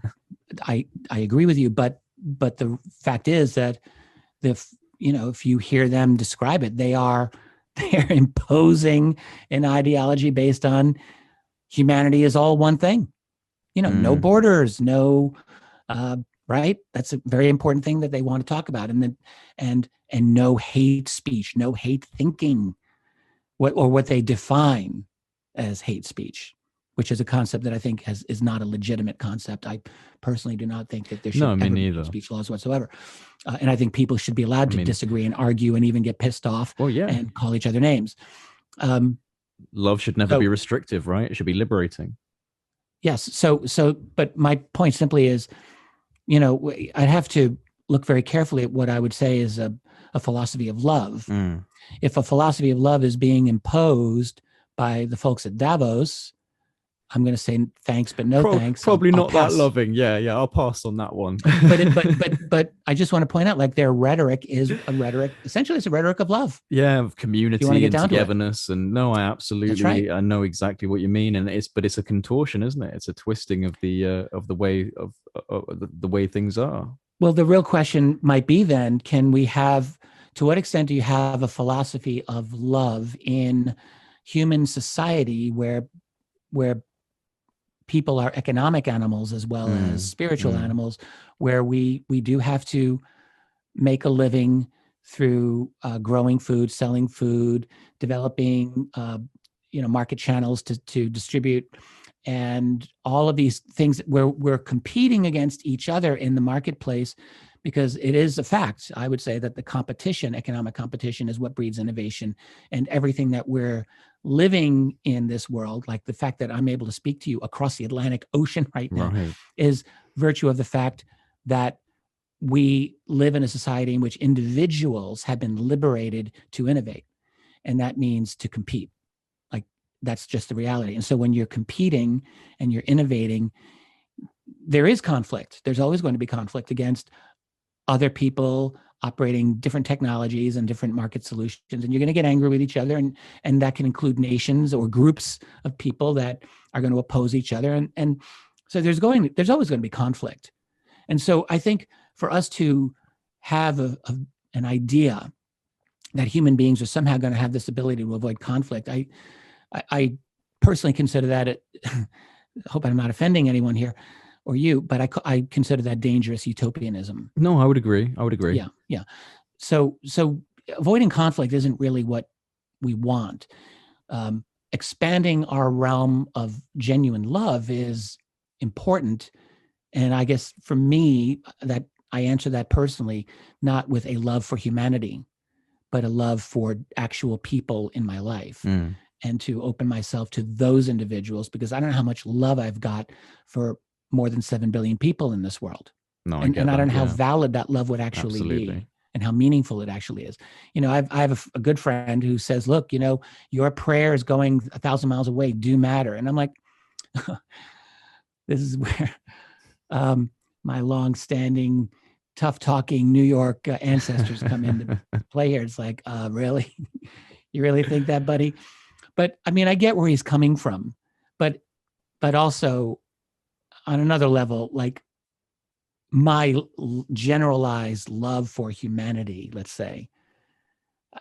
I agree with you. But the fact is that if you hear them describe it, they're imposing an ideology based on humanity is all one thing. No borders, no, right? That's a very important thing that they want to talk about. And no hate speech, no hate thinking, what they define as hate speech, which is a concept that I think is not a legitimate concept. I personally do not think that there should ever be speech laws whatsoever. And I think people should be allowed to disagree and argue and even get pissed off and call each other names. Love should never be restrictive, right? It should be liberating. Yes. But my point simply is, I'd have to look very carefully at what I would say is a philosophy of love. If a philosophy of love is being imposed by the folks at Davos, I'm going to say thanks, but no thanks. Probably not that loving. Yeah, I'll pass on that one. but I just want to point out, like, their rhetoric is a rhetoric. Essentially, it's a rhetoric of love. Yeah, of community and togetherness. And no, I absolutely, right. I know exactly what you mean. And it's a contortion, isn't it? It's a twisting of the way things are. Well, the real question might be then: to what extent do you have a philosophy of love in human society where people are economic animals as well as spiritual animals, where we do have to make a living through growing food, selling food, developing market channels to distribute, and all of these things where we're competing against each other in the marketplace, because it is a fact, I would say, that the competition, economic competition, is what breeds innovation. And everything that we're living in this world, like the fact that I'm able to speak to you across the Atlantic Ocean right now, is virtue of the fact that we live in a society in which individuals have been liberated to innovate. And that means to compete. Like, that's just the reality. And so when you're competing and you're innovating, there is conflict. There's always going to be conflict against other people operating different technologies and different market solutions. And you're going to get angry with each other. And that can include nations or groups of people that are going to oppose each other. And so there's always going to be conflict. And so I think for us to have an idea that human beings are somehow going to have this ability to avoid conflict, I personally consider that hope I'm not offending anyone here or you, but I consider that dangerous utopianism. No, I would agree. I would agree. Yeah, yeah. So avoiding conflict isn't really what we want. Expanding our realm of genuine love is important. And I guess for me, that I answer that personally, not with a love for humanity, but a love for actual people in my life, and to open myself to those individuals, because I don't know how much love I've got for more than 7 billion people in this world. No, and I don't know how valid that love would actually be, and how meaningful it actually is. I have a good friend who says, look, your prayers going 1,000 miles away do matter. And I'm like, this is where my long-standing, tough-talking New York ancestors come into play here. It's like, really? You really think that, buddy? But I mean, I get where he's coming from, but also on another level, like my generalized love for humanity, let's say,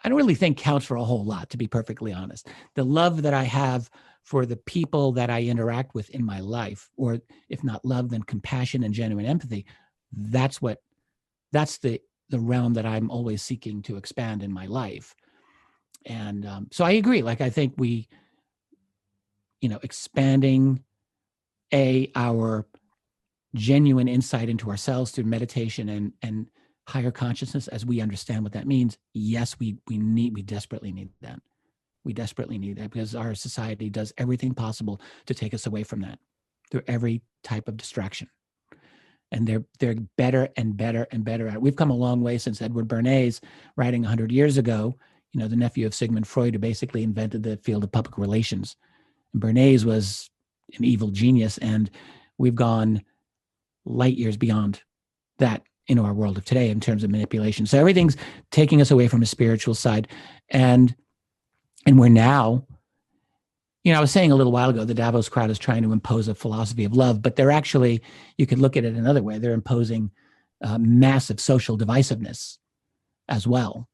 I don't really think counts for a whole lot, to be perfectly honest. The love that I have for the people that I interact with in my life, or if not love, then compassion and genuine empathy, that's the realm that I'm always seeking to expand in my life. And so I agree. Like, I think we, expanding our genuine insight into ourselves through meditation and higher consciousness, as we understand what that means. Yes, we desperately need that. We desperately need that, because our society does everything possible to take us away from that through every type of distraction. And they're better and better and better at it. We've come a long way since Edward Bernays, writing 100 years ago, the nephew of Sigmund Freud, who basically invented the field of public relations. And Bernays was an evil genius, and we've gone light years beyond that in our world of today in terms of manipulation. So everything's taking us away from a spiritual side. And we're now, I was saying a little while ago, the Davos crowd is trying to impose a philosophy of love, but they're actually, you could look at it another way. They're imposing massive social divisiveness as well,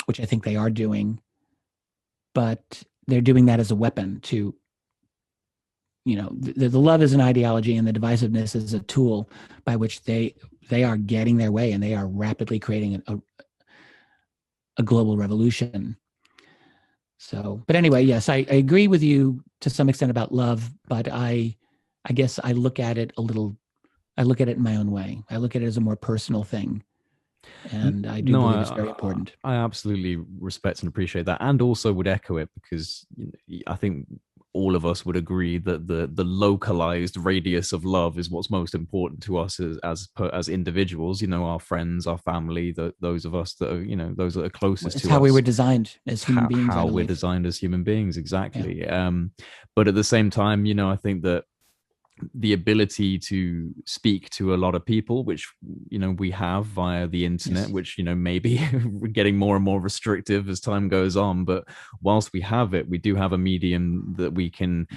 which I think they are doing, but they're doing that as a weapon to, the love is an ideology, and the divisiveness is a tool by which they are getting their way, and they are rapidly creating a global revolution. So, but anyway, yes, I agree with you to some extent about love, but I guess I look at it in my own way. I look at it as a more personal thing. And I do believe it's very important. I absolutely respect and appreciate that, and also would echo it, because I think all of us would agree that the localized radius of love is what's most important to us as individuals. Our friends, our family, those of us that are those that are closest to us. It's how we were designed as human beings. How we're designed as human beings, exactly. Yeah. But at the same time, I think that the ability to speak to a lot of people, which we have via the internet, yes, which maybe getting more and more restrictive as time goes on, but whilst we have it, we do have a medium that we can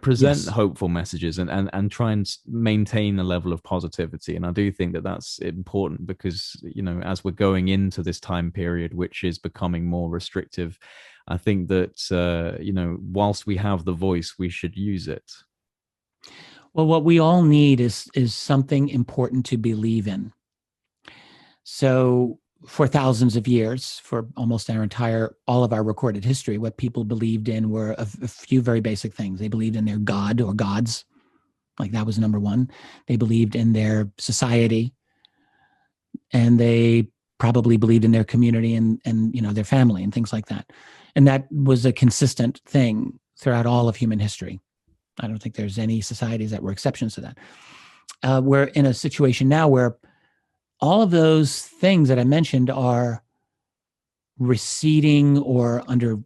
present, yes, hopeful messages and try and maintain a level of positivity. And I do think that that's important, because as we're going into this time period which is becoming more restrictive, I think that whilst we have the voice, we should use it. Well, what we all need is something important to believe in. So for thousands of years, for almost all of our recorded history, what people believed in were a few very basic things. They believed in their God or gods, like that was number one. They believed in their society, and they probably believed in their community and their family and things like that. And that was a consistent thing throughout all of human history. I don't think there's any societies that were exceptions to that. We're in a situation now where all of those things that I mentioned are receding or under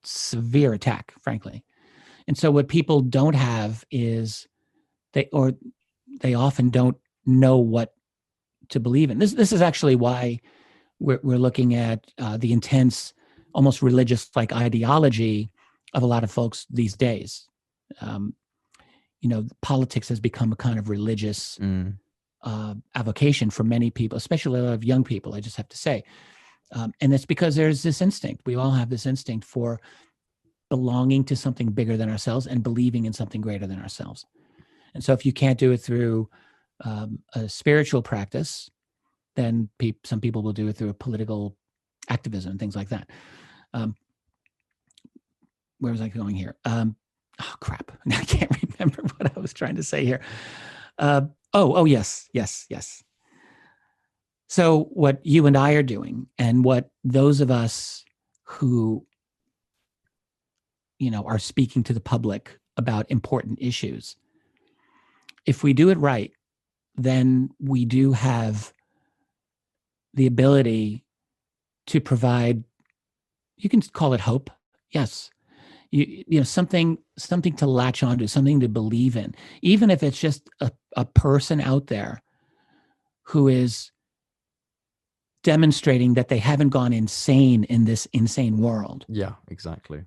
severe attack, frankly. And so what people don't have is they often don't know what to believe in. This is actually why we're looking at the intense, almost religious-like ideology of a lot of folks these days. Politics has become a kind of religious avocation for many people, especially a lot of young people, I just have to say. And it's because there's this instinct. We all have this instinct for belonging to something bigger than ourselves and believing in something greater than ourselves. And so if you can't do it through a spiritual practice, then some people will do it through a political activism and things like that. Where was I going here? Oh, crap. I can't remember what I was trying to say here. Yes. So what you and I are doing, and what those of us who, are speaking to the public about important issues, if we do it right, then we do have the ability to provide, you can call it hope. Yes. Something to latch onto, something to believe in, even if it's just a person out there who is demonstrating that they haven't gone insane in this insane world. Yeah, exactly.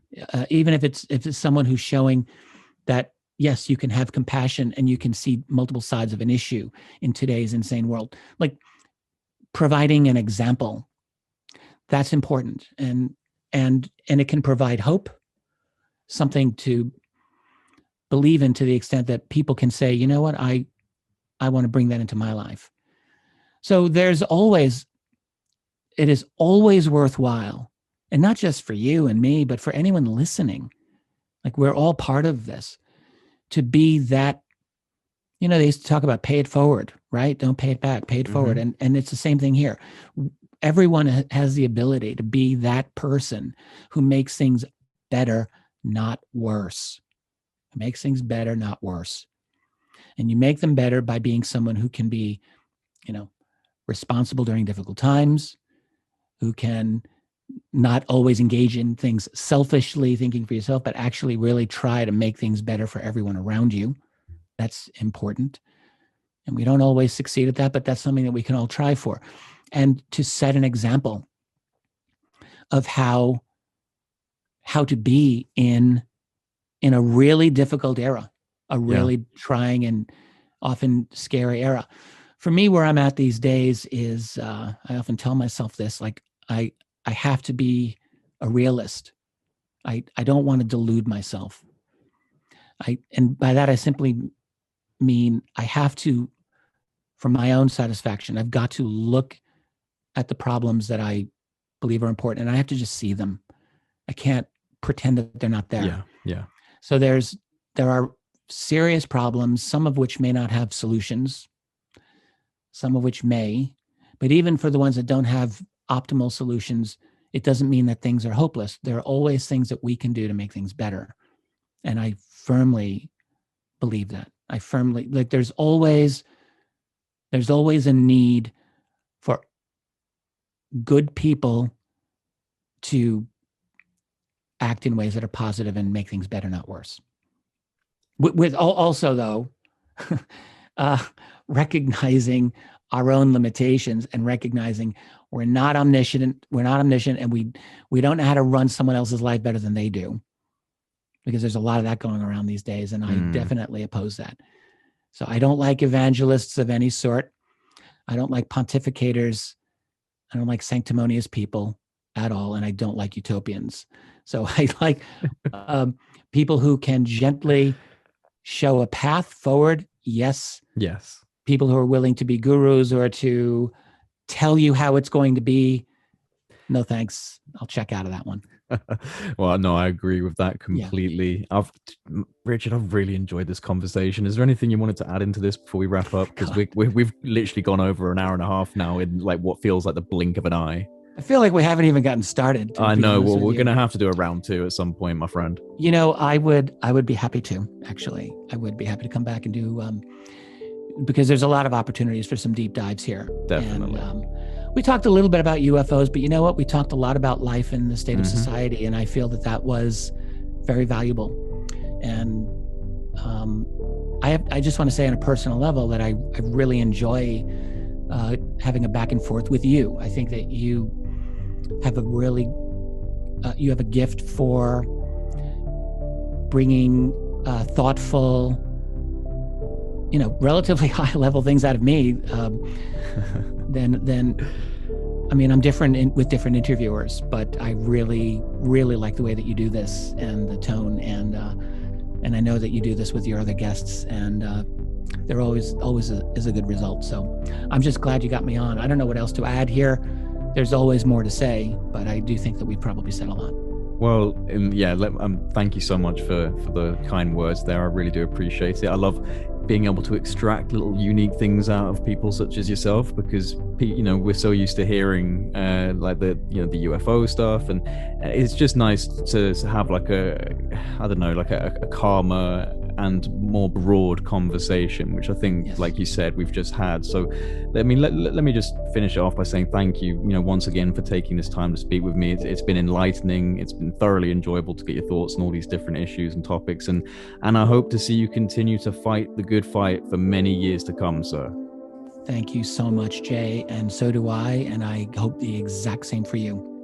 Even if it's someone who's showing that, yes, you can have compassion and you can see multiple sides of an issue in today's insane world. Like providing an example, that's important. And it can provide hope, something to believe in, to the extent that people can say, you know what, I want to bring that into my life. So it is always worthwhile, and not just for you and me, but for anyone listening. Like, we're all part of this, to be that, they used to talk about pay it forward, right? Don't pay it back, pay it forward. And it's the same thing here. Everyone has the ability to be that person who makes things better, not worse. It makes things better, not worse. And you make them better by being someone who can be, responsible during difficult times, who can not always engage in things selfishly, thinking for yourself, but actually really try to make things better for everyone around you. That's important. And we don't always succeed at that, but that's something that we can all try for. And to set an example of how to be in a really difficult era, a really trying and often scary era. For me, where I'm at these days is, I often tell myself this, like, I have to be a realist. I don't want to delude myself. And by that, I simply mean I have to, for my own satisfaction, I've got to look at the problems that I believe are important, and I have to just see them. I can't pretend that they're not there. Yeah. So there are serious problems, some of which may not have solutions, some of which may, but even for the ones that don't have optimal solutions, it doesn't mean that things are hopeless. There are always things that we can do to make things better. And I firmly believe that. There's always a need for good people to act in ways that are positive and make things better, not worse. With also, though, recognizing our own limitations and recognizing we're not omniscient, and we don't know how to run someone else's life better than they do, because there's a lot of that going around these days, and I definitely oppose that. So I don't like evangelists of any sort. I don't like pontificators. I don't like sanctimonious people at all, and I don't like utopians. So I like people who can gently show a path forward. Yes. People who are willing to be gurus or to tell you how it's going to be. No, thanks. I'll check out of that one. Well, no, I agree with that completely. Yeah. Richard, I've really enjoyed this conversation. Is there anything you wanted to add into this before we wrap up? Because we've literally gone over an hour and a half now in like what feels like the blink of an eye. I feel like we haven't even gotten started. I know. Well, we're going to have to do a round 2 at some point, my friend. I would be happy to, actually. I would be happy to come back and do, because there's a lot of opportunities for some deep dives here. Definitely. And, we talked a little bit about UFOs, but you know what? We talked a lot about life and the state of society, and I feel that was very valuable. And I just want to say on a personal level that I really enjoy having a back and forth with you. I think that you have you have a gift for bringing thoughtful, relatively high level things out of me than I mean, I'm different with different interviewers, but I really, really like the way that you do this and the tone, and I know that you do this with your other guests, and there always is a good result. So I'm just glad you got me on. I don't know what else to add here. There's always more to say, but I do think that we probably said a lot. Well, yeah, thank you so much for the kind words there. I really do appreciate it. I love being able to extract little unique things out of people such as yourself, because we're so used to hearing like the UFO stuff, and it's just nice to have like a calmer and more broad conversation, which I think, yes, like you said, we've just had. So let me just finish it off by saying thank you, once again, for taking this time to speak with me. It's been enlightening. It's been thoroughly enjoyable to get your thoughts on all these different issues and topics, and I hope to see you continue to fight the good fight for many years to come, sir. Thank you so much, Jay, and so do I, and I hope the exact same for you.